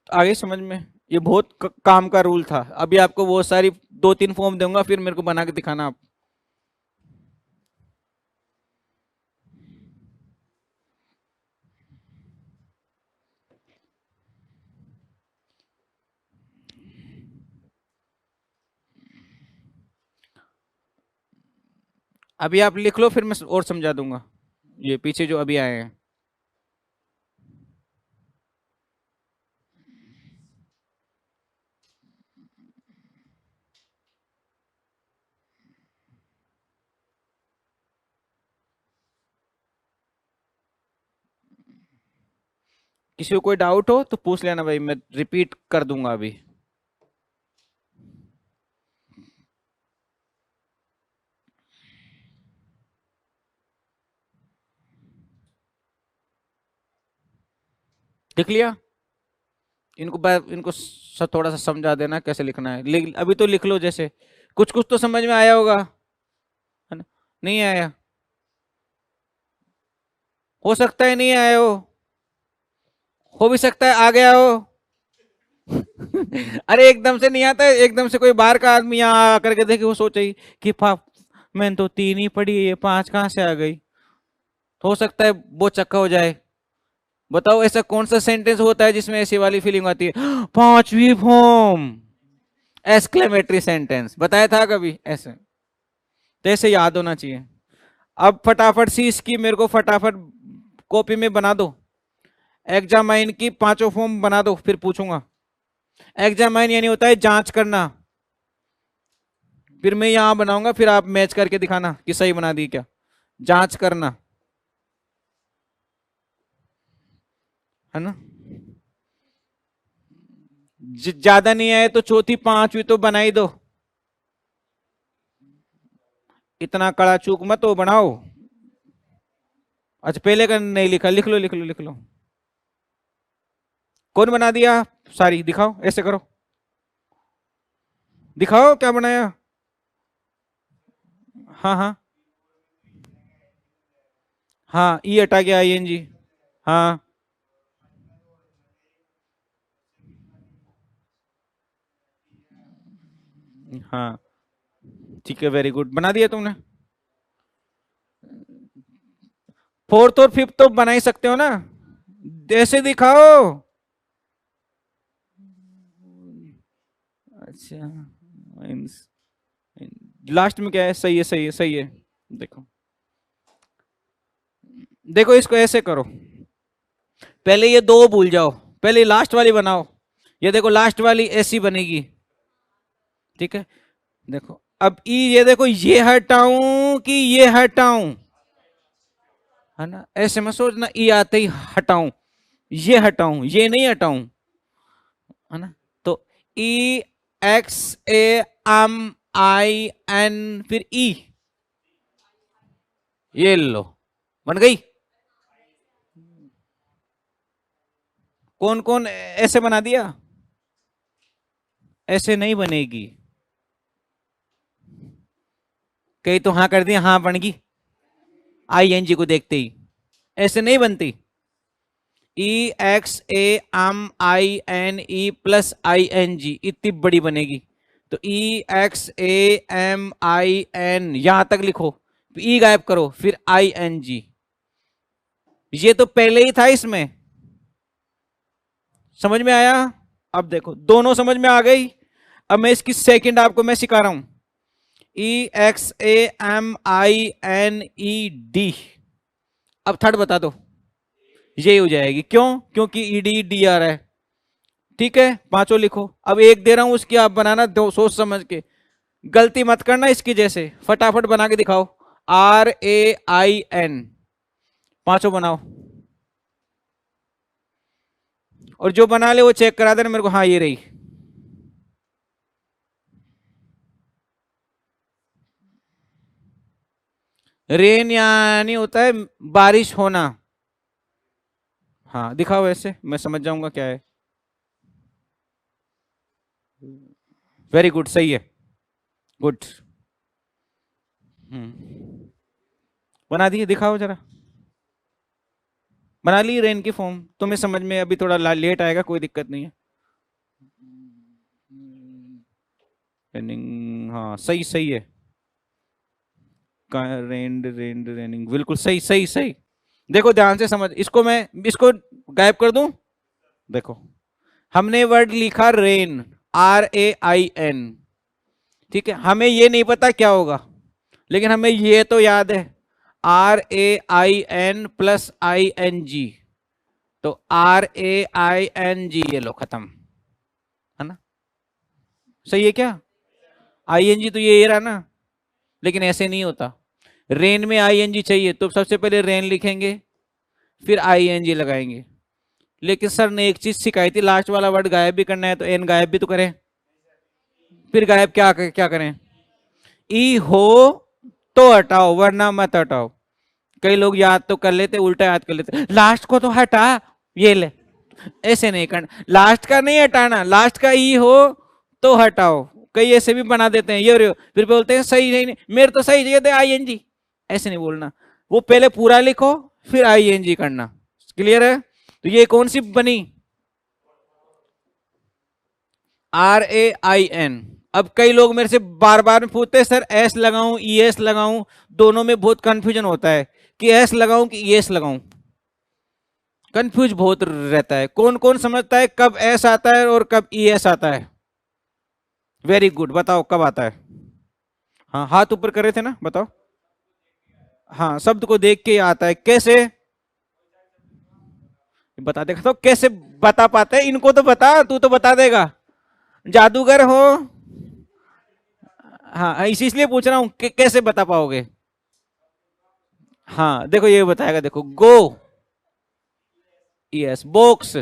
आगे समझ में? ये बहुत काम का रूल था। अभी आपको बहुत सारी 2-3 फॉर्म दूंगा, फिर मेरे को बना के दिखाना आप। अभी आप लिख लो, फिर मैं और समझा दूंगा ये पीछे जो अभी आए हैं। किसी को कोई डाउट हो तो पूछ लेना भाई, मैं रिपीट कर दूंगा अभी। लिख लिया? इनको थोड़ा सा समझा देना कैसे लिखना है। अभी तो लिख लो, जैसे कुछ कुछ तो समझ में आया होगा, है ना? नहीं आया? हो सकता है नहीं आया हो भी सकता है आ गया हो। अरे एकदम से नहीं आता है, एकदम से कोई बाहर का आदमी यहाँ आकर के देखे, वो सोचे ही कि मैंने तो 3 ही पढ़ी है, ये 5 कहाँ से आ गई। तो हो सकता है वो चक्का हो जाए। बताओ ऐसा कौन सा सेंटेंस होता है जिसमें ऐसी वाली फीलिंग आती है? पांचवी फॉर्म, एक्सक्लेमेटरी सेंटेंस बताया था कभी ऐसे? तो ऐसे याद होना चाहिए। अब फटाफट सी इसकी मेरे को फटाफट कॉपी में बना दो, एग्जामाइन की पांचों फॉर्म बना दो, फिर पूछूंगा। एग्जामाइन यानी होता है जांच करना, फिर मैं यहां बनाऊंगा, फिर आप मैच करके दिखाना कि सही बना दी क्या। जांच करना, है ना? ज्यादा नहीं आए तो चौथी पांचवी तो बना ही दो, इतना कड़ा चूक मत हो, बनाओ। अच्छा पहले का नहीं लिखा, लिख लो लिख लो लिख लो। कौन बना दिया? सारी दिखाओ, ऐसे करो, दिखाओ क्या बनाया। हाँ हाँ, हाँ ई हटा के आईएनजी। हाँ हाँ ठीक है, वेरी गुड, बना दिया तुमने। फोर्थ और फिफ्थ तो बना ही सकते हो ना, ऐसे दिखाओ। अच्छा, लास्ट में क्या है, सही है सही है सही है। देखो देखो इसको ऐसे करो, पहले ये दो भूल जाओ, पहले लास्ट वाली बनाओ। ये देखो लास्ट वाली ऐसी बनेगी, ठीक है। देखो अब ई, ये देखो ये हटाऊं कि ये हटाऊं, है ना, ऐसे में सोचना ई आते ही हटाऊं, ये हटाऊं ये नहीं हटाऊं, है ना। तो E X A M I N फिर ई, ये लो बन गई। कौन कौन ऐसे बना दिया, ऐसे नहीं बनेगी। कई तो हाँ कर दिया, हाँ बन गई आई एन जी को देखते ही, ऐसे नहीं बनती। E X A M I N E plus I N G, इतनी बड़ी बनेगी। तो E X A M I N यहां तक लिखो, ई गायब करो, फिर आई एन जी। ये तो पहले ही था इसमें, समझ में आया। अब देखो दोनों समझ में आ गई। अब मैं इसकी सेकंड आपको मैं सिखा रहा हूं, E X A M I N E D. अब थर्ड बता दो, ये हो जाएगी, क्यों, क्योंकि ई डी डी आ रहा है, ठीक है। पांचों लिखो, अब एक दे रहा हूं उसकी आप बनाना दो, सोच समझ के, गलती मत करना इसकी, जैसे फटाफट बना के दिखाओ। आर ए आई एन, पांचों बनाओ, और जो बना ले वो चेक करा देना मेरे को, हाँ ये रही। रेन यानी होता है बारिश होना। हाँ दिखाओ ऐसे, मैं समझ जाऊंगा क्या है। वेरी गुड, सही है, गुड। बना दिए, दिखाओ जरा, बना ली रेन की फॉर्म, तुम्हें समझ में अभी थोड़ा लेट आएगा, कोई दिक्कत नहीं है। रेनिंग, हाँ सही सही है, रेंड रेंड रेनिंग, बिल्कुल सही सही सही। देखो ध्यान से समझ, इसको मैं इसको गायब कर दूं। देखो हमने वर्ड लिखा rain, R A I N, ठीक है, हमें ये नहीं पता क्या होगा, लेकिन हमें ये तो याद है, R A I N plus I N G, तो R A I N G, ये लो खत्म, है ना। सही है क्या, आई एन जी तो ये रहा ना, लेकिन ऐसे नहीं होता। रेन में आई एन जी चाहिए, तो सबसे पहले रेन लिखेंगे, फिर आई एन जी लगाएंगे। लेकिन सर ने एक चीज सिखाई थी, लास्ट वाला वर्ड गायब भी करना है तो एन गायब भी तो करें, फिर गायब क्या क्या करें, ई हो तो हटाओ वरना मत हटाओ। कई लोग याद तो कर लेते, उल्टा याद कर लेते, लास्ट को तो हटा, ये ले, ऐसे नहीं करना, लास्ट का नहीं हटाना, लास्ट का ई हो तो हटाओ। कई ऐसे भी बना देते हैं, ये रे, फिर बोलते हैं सही नहीं, नहीं मेरे तो सही जगह थे आई एन जी, ऐसे नहीं बोलना, वो पहले पूरा लिखो फिर आई एन जी करना। क्लियर है। तो ये कौन सी बनी, आर ए आई एन। अब कई लोग मेरे से बार बार पूछते हैं सर एस लगाऊं ई एस लगाऊं, दोनों में बहुत कंफ्यूजन होता है कि एस लगाऊं कि ई एस लगाऊं, कंफ्यूज बहुत रहता है। कौन कौन समझता है कब एस आता है और कब ई एस आता है, वेरी गुड, बताओ कब आता है। हाँ हाथ ऊपर कर रहे थे ना, बताओ। हाँ शब्द को देख के आता है, कैसे बता देगा तो, कैसे बता पाते हैं, इनको तो बता, तू तो बता देगा, जादूगर हो। हाँ इसलिए पूछ रहा हूं कि कैसे बता पाओगे। हाँ देखो ये बताएगा, देखो गो, यस, बॉक्स,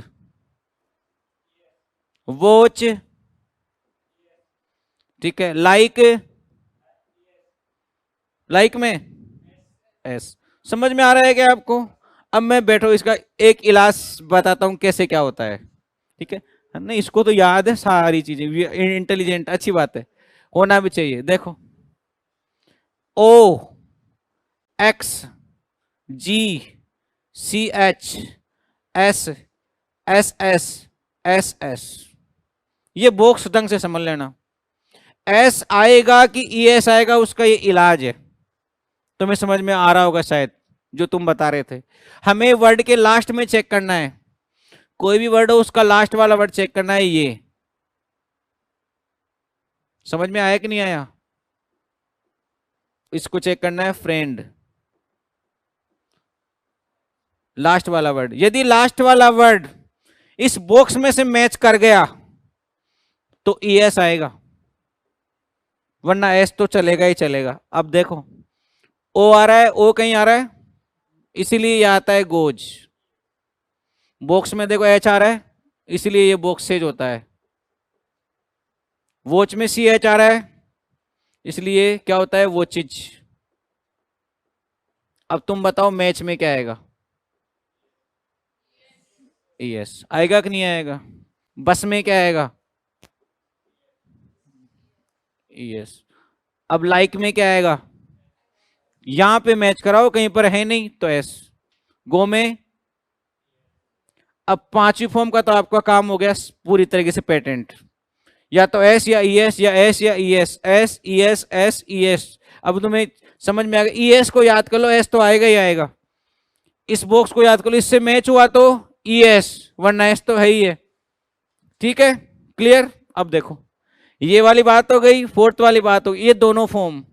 वॉच, ठीक है, लाइक, लाइक में एस। समझ में आ रहा है क्या आपको। अब मैं बैठो इसका एक इलाज बताता हूं कैसे क्या होता है, ठीक है। नहीं इसको तो याद है सारी चीजें, इंटेलिजेंट, अच्छी बात है, होना भी चाहिए। देखो O X G, C H, S, S S, S S. ये बॉक्स ढंग से समझ लेना। एस आएगा कि ई एस आएगा, उसका ये इलाज है। तुम्हें समझ में आ रहा होगा शायद जो तुम बता रहे थे। हमें वर्ड के लास्ट में चेक करना है, कोई भी वर्ड हो उसका लास्ट वाला वर्ड चेक करना है। ये समझ में आया कि नहीं आया? इसको चेक करना है, फ्रेंड, लास्ट वाला वर्ड। यदि लास्ट वाला वर्ड इस बॉक्स में से मैच कर गया तो ई एस आएगा, वरना एस तो चलेगा ही चलेगा। अब देखो, ओ आ रहा है, ओ कहीं आ रहा है, इसीलिए ये आता है गोज। बॉक्स में देखो एच आ रहा है, इसीलिए ये बॉक्स सेज होता है। वॉच में सी एच आ रहा है, इसलिए क्या होता है, वॉचिज। अब तुम बताओ मैच में क्या आएगा? यस आएगा कि नहीं आएगा? बस में क्या आएगा? यस। अब लाइक में क्या आएगा? यहां पे मैच कराओ, कहीं पर है नहीं तो एस। गो में, अब पांचवी फॉर्म का तो आपका काम हो गया पूरी तरीके से पेटेंट। या तो एस या ई एस, या एस या E S, S E S, S E S. अब तुम्हें समझ में आ गया, ई एस को याद कर लो, एस तो आएगा ही आएगा। इस बॉक्स को याद कर लो, इससे मैच हुआ तो ई एस, वरना एस तो है ही है। ठीक है, क्लियर? अब देखो, ये वाली बात हो गई। फोर्थ वाली बात हो गई, ये दोनों फॉर्म,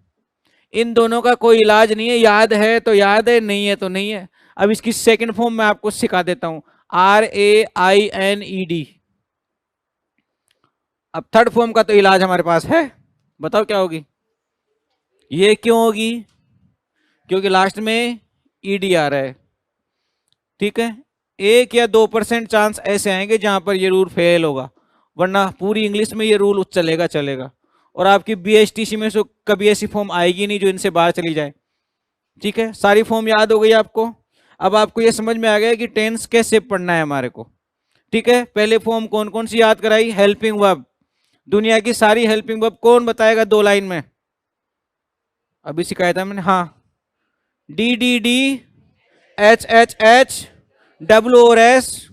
इन दोनों का कोई इलाज नहीं है। याद है तो याद है, नहीं है तो नहीं है। अब इसकी सेकंड फॉर्म मैं आपको सिखा देता हूं, R A I N E D. अब थर्ड फॉर्म का तो इलाज हमारे पास है, बताओ क्या होगी? ये क्यों होगी? क्योंकि लास्ट में ईडी आ रहा है। ठीक है, 1 या 2% चांस ऐसे आएंगे जहां पर ये रूल फेल होगा, वरना पूरी इंग्लिश में ये रूल चलेगा चलेगा। और आपकी बीएचटीसी में से कभी ऐसी फॉर्म आएगी नहीं जो इनसे बाहर चली जाए। ठीक है, सारी फॉर्म याद हो गई आपको। अब आपको ये समझ में आ गया कि टेंस कैसे पढ़ना है हमारे को। ठीक है, पहले फॉर्म कौन कौन सी याद कराई? Helping verb. दुनिया की सारी हेल्पिंग वर्ब कौन बताएगा 2 लाइन में? अभी सिखाया था मैंने, हाँ। D D D, H H H, W और S,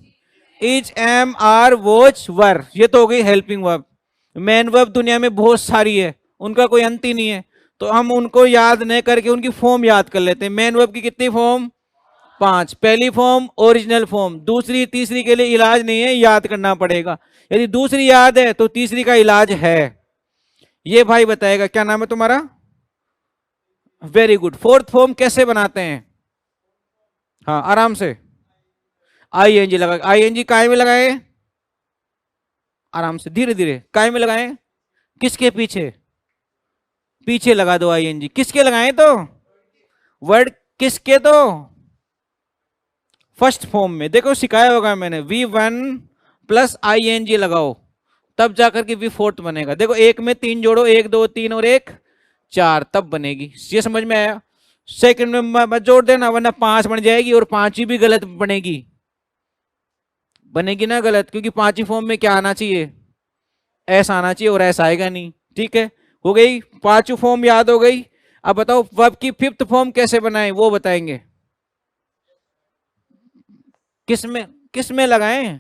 is am are was were. ये तो हो गई हेल्पिंग वर्ब। मेन वर्ब दुनिया में बहुत सारी है, उनका कोई अंत ही नहीं है, तो हम उनको याद नहीं करके उनकी फॉर्म याद कर लेते हैं। मेन वर्ब की कितनी फॉर्म? 5। पहली फॉर्म ओरिजिनल फॉर्म, दूसरी तीसरी के लिए इलाज नहीं है, याद करना पड़ेगा। यदि दूसरी याद है तो तीसरी का इलाज है। ये भाई बताएगा, क्या नाम है तुम्हारा? Very good. फोर्थ फॉर्म कैसे बनाते हैं? हाँ आराम से, आई एन जी लगा, आई एन जी काय में लगाए? आराम से, धीरे धीरे, काय में लगाए? किसके पीछे? पीछे लगा दो आई एन जी। किसके लगाए? तो वर्ड किसके? तो फर्स्ट फॉर्म में। देखो सिखाया होगा मैंने, V1 प्लस आई एन जी लगाओ, तब जाकर के V4 बनेगा। देखो, एक में 3 जोड़ो, 1 2 3 और 1 4, तब बनेगी। ये समझ में आया? सेकंड में मत जोड़ देना, वरना 5 बन जाएगी और 5वीं भी गलत बनेगी। बनेगी ना गलत, क्योंकि 5वीं फॉर्म में क्या आना चाहिए? एस आना चाहिए, और एस आएगा नहीं। ठीक है, हो गई 5वीं फॉर्म याद हो गई। अब बताओ वर्ब की 5th फॉर्म कैसे बनाए, वो बताएंगे। किस में लगाएं?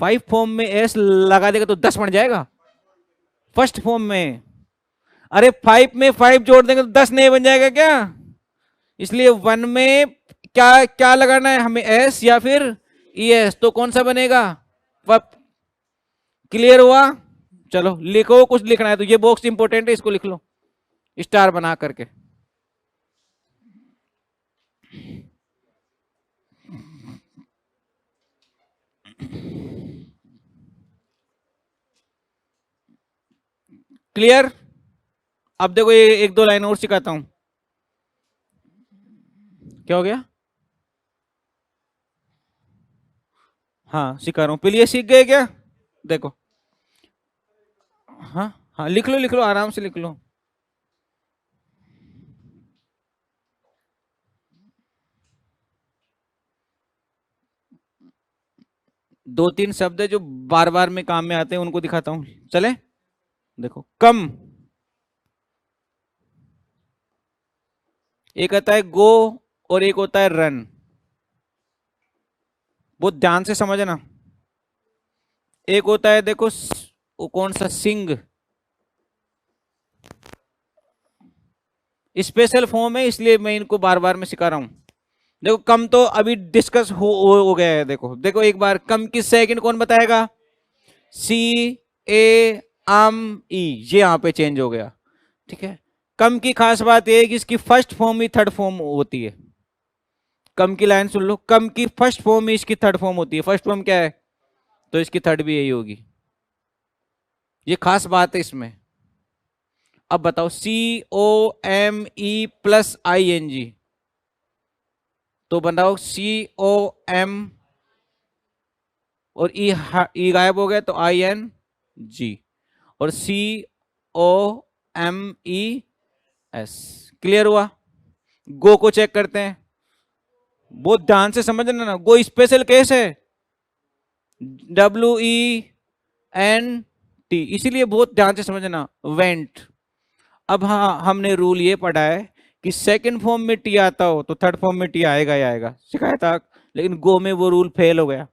5 फॉर्म में एस लगा देगा तो 10 बन जाएगा फर्स्ट फॉर्म में। अरे 5 में 5 जोड़ देंगे तो 10 नहीं बन जाएगा क्या? इसलिए 1 में क्या क्या लगाना है हमें, एस या फिर ई एस, तो कौन सा बनेगा? क्लियर हुआ? चलो लिखो, कुछ लिखना है तो ये बॉक्स इंपॉर्टेंट है, इसको लिख लो स्टार बना करके। क्लियर? अब देखो, ये 1 2 लाइन और सिखाता हूं। क्या हो गया? हाँ सिखा रहा हूं, पहले ये सीख गए क्या? देखो, हाँ हाँ लिख लो आराम से लिख लो। दो तीन शब्द है जो बार बार में काम में आते हैं, उनको दिखाता हूं, चले? देखो, कम, एक आता है गो और एक होता है रन। बहुत ध्यान से समझना। एक होता है देखो वो कौन सा, सिंग, स्पेशल फॉर्म है इसलिए मैं इनको बार बार मैं सिखा रहा हूं। देखो कम तो अभी डिस्कस हो गया है। देखो देखो एक बार, कम की सेकंड कौन बताएगा? सी ए आम ई, ये यहां पे चेंज हो गया। ठीक है। कम की खास बात यह है कि इसकी फर्स्ट फॉर्म ही थर्ड फॉर्म होती है। कम की लाइन सुन लो, कम की फर्स्ट फॉर्म ही इसकी थर्ड फॉर्म होती है। फर्स्ट फॉर्म क्या है? तो इसकी थर्ड भी यही होगी। ये खास बात है इसमें। अब बताओ, C O M E plus I N G, तो बताओ सी ओ एम और ई गायब हो गया तो आई एन जी, और C O M E S. Clear हुआ? गो को चेक करते हैं। बहुत ध्यान से समझना ना, गो स्पेशल केस है, डब्ल्यू ई एन टी, इसीलिए बहुत ध्यान से समझना, वेंट। अब हाँ, हमने रूल ये पढ़ा है कि सेकंड फॉर्म में टी आता हो तो थर्ड फॉर्म में टी आएगा ही आएगा, सिखाया था। लेकिन गो में वो रूल फेल हो गया,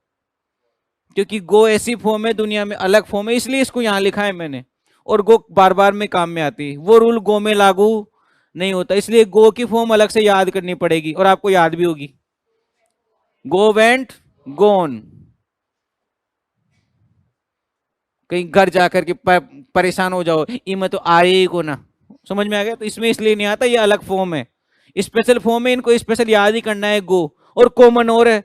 क्योंकि गो ऐसी फॉर्म है दुनिया में, अलग फॉर्म है, इसलिए इसको यहां लिखा है मैंने। और गो बार बार में काम में आती है, वो रूल गो में लागू नहीं होता, इसलिए गो की फॉर्म अलग से याद करनी पड़ेगी और आपको याद भी होगी। गो वेंट गोन। कहीं घर जाकर के परेशान हो जाओ, ई में तो आए को ना, समझ में आ गया? तो इसमें इसलिए नहीं आता, ये अलग फॉर्म है, स्पेशल फॉर्म है, इनको स्पेशल याद ही करना है। गो और कॉमन और है,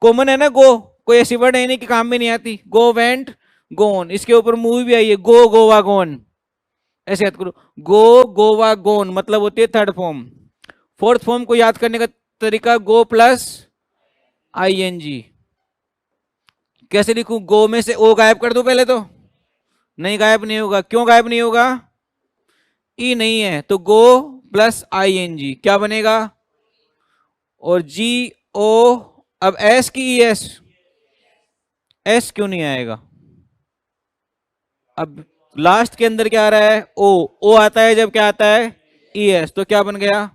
कॉमन है ना गो, कोई ऐसी वर्ड है नहीं कि काम में नहीं आती। गो वेंट गोन, इसके ऊपर मूवी भी आई है, गो गोवा गोन, ऐसे याद करो। गो गोवा गोन मतलब होती है थर्ड फॉर्म। फोर्थ फॉर्म को याद करने का तरीका, गो प्लस आई एन जी। कैसे लिखूं? गो में से ओ गायब कर दूं पहले तो? नहीं, गायब नहीं होगा। क्यों गायब नहीं होगा? ई नहीं है, तो गो प्लस आई एन जी क्या बनेगा? और जी ओ, अब एस की ई एस, एस क्यों नहीं आएगा? अब लास्ट के अंदर क्या आ रहा है? ओ आता है जब क्या आता है? ई एस, तो क्या बन गया?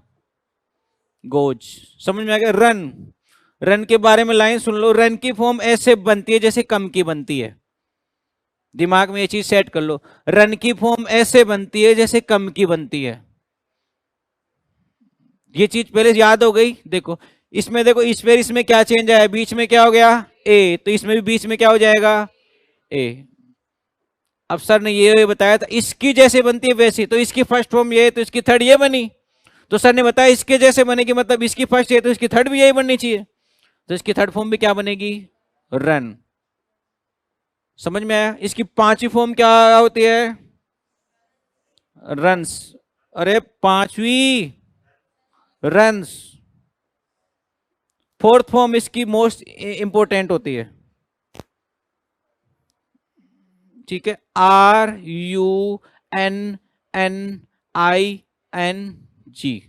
गोज। समझ में आ गया? रन, रन के बारे में लाइन सुन लो, रन की फॉर्म ऐसे बनती है जैसे कम की बनती है। दिमाग में ये चीज सेट कर लो, रन की फॉर्म ऐसे बनती है जैसे कम की बनती है। ये चीज पहले याद हो गई। देखो इसमें, देखो इस बार इसमें क्या चेंज आया, बीच में क्या हो गया? ए, तो इसमें भी बीच में क्या हो जाएगा? ए। अब सर ने ये बताया था इसकी जैसे बनती है वैसी, तो इसकी फर्स्ट फॉर्म ये, तो इसकी थर्ड ये बनी। तो सर ने बताया इसके जैसे बनेगी, मतलब इसकी फर्स्ट ये, तो इसकी थर्ड भी यही बननी चाहिए। तो इसकी थर्ड फॉर्म भी क्या बनेगी? रन। समझ में आया? इसकी पांचवी फॉर्म क्या होती है? रन्स। अरे पांचवी, रन्स। फोर्थ फॉर्म इसकी मोस्ट इंपोर्टेंट होती है। ठीक है, R U N N I N G.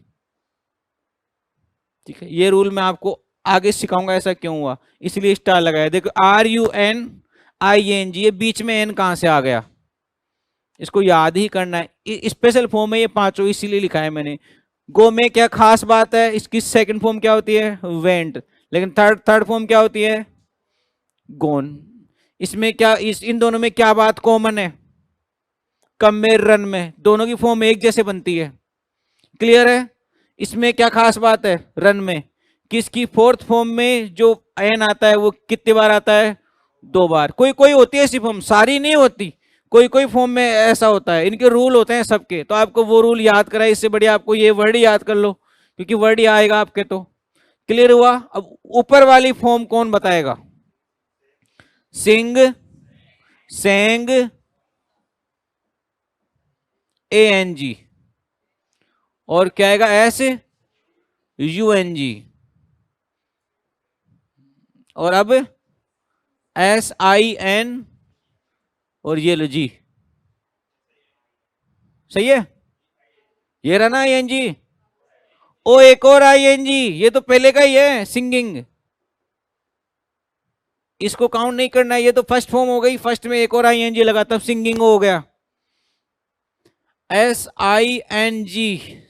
ठीक है, ये रूल मैं आपको आगे सिखाऊंगा ऐसा क्यों हुआ, इसलिए स्टार लगाया। देखो R U N I N G, ये बीच में एन कहां से आ गया? इसको याद ही करना है, स्पेशल फॉर्म है ये पांचों, इसीलिए लिखा है मैंने। गो में क्या खास बात है? इसकी सेकंड फॉर्म क्या होती है? वेंट। लेकिन थर्ड फॉर्म क्या होती है? गोन। इसमें क्या, इन दोनों में क्या बात कॉमन है? कम में रन में दोनों की फॉर्म एक जैसे बनती है। क्लियर है? इसमें क्या खास बात है रन में? किसकी फोर्थ फॉर्म में जो एन आता है वो कितनी बार आता है? 2 बार। कोई कोई होती है ऐसी फॉर्म, सारी नहीं होती, कोई कोई फॉर्म में ऐसा होता है। इनके रूल होते हैं सबके, तो आपको वो रूल याद कराए, इससे बढ़िया आपको ये वर्ड ही याद कर लो, क्योंकि वर्ड ही आएगा आपके। तो क्लियर हुआ? अब ऊपर वाली फॉर्म कौन बताएगा? सिंग, सेंग, ए एन जी, और क्या आएगा? एस यू एन जी, और अब एस आई एन, और ये लो जी। सही है? ये रहा ना आई एन जी। ओ एक और आई एन जी, ये तो पहले का ही है, सिंगिंग, इसको काउंट नहीं करना है, ये तो फर्स्ट फॉर्म हो गई, फर्स्ट में एक और आई एन जी लगा तब सिंगिंग हो गया। SING,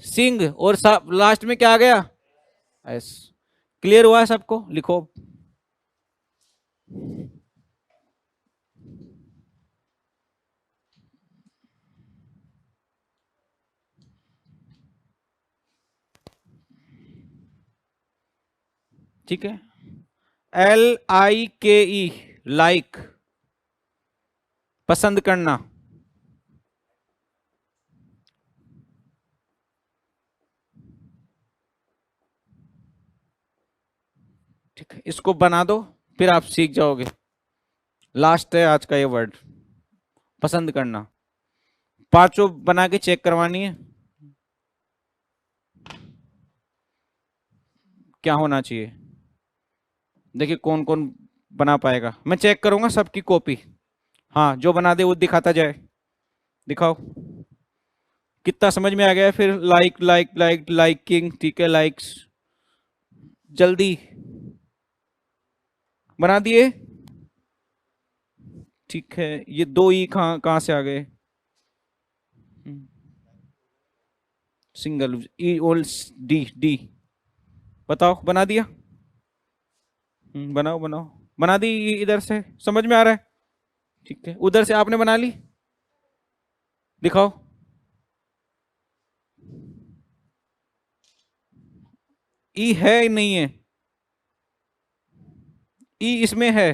सिंग, और लास्ट में क्या आ गया? एस। क्लियर हुआ है सबको? लिखो। ठीक है। LIKE, लाइक, पसंद करना। ठीक है, इसको बना दो, फिर आप सीख जाओगे। लास्ट है आज का ये वर्ड, पसंद करना। पांचों बना के चेक करवानी है, क्या होना चाहिए। देखिए कौन कौन बना पाएगा, मैं चेक करूंगा सबकी कॉपी। हाँ, जो बना दे वो दिखाता जाए। दिखाओ कितना समझ में आ गया है। फिर लाइक लाइक लाइक लाइकिंग, ठीक है, लाइक्स। जल्दी बना दिए? ठीक है, ये दो ई कहाँ कहाँ से आ गए? सिंगल ई ओल डी डी। बताओ, बना दिया? बनाओ बनाओ। बना दी इधर से, समझ में आ रहा है? ठीक है, उधर से आपने बना ली? दिखाओ। ई है नहीं है? ई इसमें है।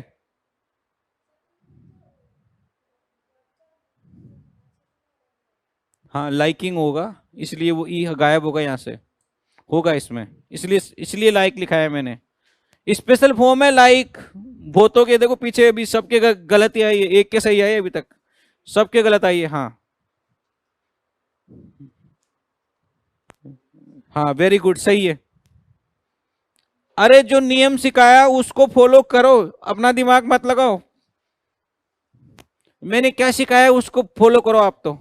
हाँ, लाइकिंग होगा, इसलिए वो ई गायब होगा यहाँ से। होगा इसमें, इसलिए इसलिए लाइक लिखा है मैंने। स्पेशल फॉर्म है लाइक। भूतों के देखो पीछे अभी सबके गलत ही आई है, एक के सही आई है अभी तक, सबके गलत आई है। हाँ हाँ, वेरी गुड, सही है। अरे जो नियम सिखाया उसको फॉलो करो, अपना दिमाग मत लगाओ। मैंने क्या सिखाया उसको फॉलो करो आप तो।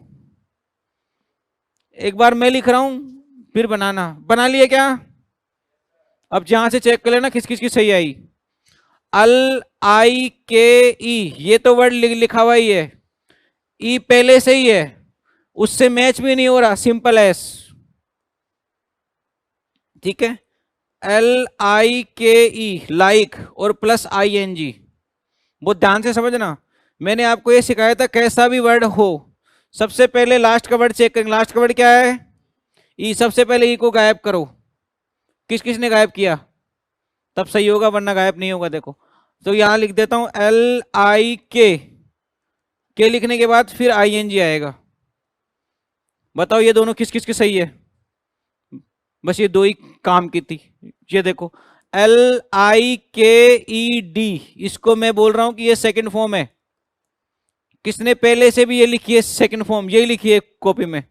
एक बार मैं लिख रहा हूं, फिर बनाना। बना लिया क्या? अब जहां से चेक कर लेना किस किस की सही आई। LIKE, ये तो वर्ड लिखा हुआ ही है। ई पहले से ही है, उससे मैच भी नहीं हो रहा, सिंपल एस। ठीक है, LIKE, लाइक, और प्लस ING। बहुत ध्यान से समझना, मैंने आपको ये सिखाया था कैसा भी वर्ड हो, सबसे पहले लास्ट का वर्ड चेक करेंगे। लास्ट का वर्ड क्या है? ई। सबसे पहले ई को गायब करो। किस किस ने गायब किया? तब सही होगा, वरना गायब नहीं होगा। देखो, तो यहां लिख देता हूं LIK, के लिखने के बाद फिर ING आएगा। बताओ ये दोनों किस किस की सही है? बस ये दो ही काम की थी। ये देखो, LIKED, इसको मैं बोल रहा हूं कि ये सेकंड फॉर्म है। किसने पहले से भी ये लिखी है सेकंड फॉर्म? यही लिखी है कॉपी में।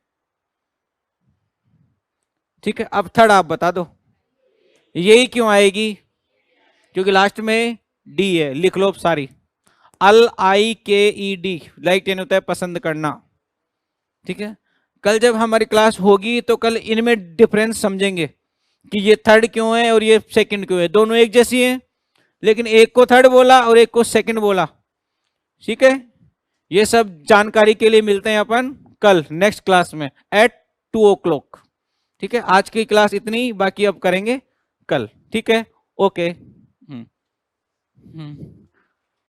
ठीक है, अब थर्ड आप बता दो, यही क्यों आएगी? क्योंकि लास्ट में डी है, लिख लो सारी। LIKED, लाइक यानी होता है पसंद करना। ठीक है, कल जब हमारी क्लास होगी तो कल इनमें डिफरेंस समझेंगे कि ये थर्ड क्यों है और ये सेकंड क्यों है। दोनों एक जैसी हैं, लेकिन एक को थर्ड बोला और एक को सेकंड बोला। ठीक है, ये सब जानकारी के लिए मिलते हैं अपन कल नेक्स्ट क्लास में एट 2 o'clock। ठीक है, आज की क्लास इतनी, बाकी अब करेंगे कल। ठीक है, ओके।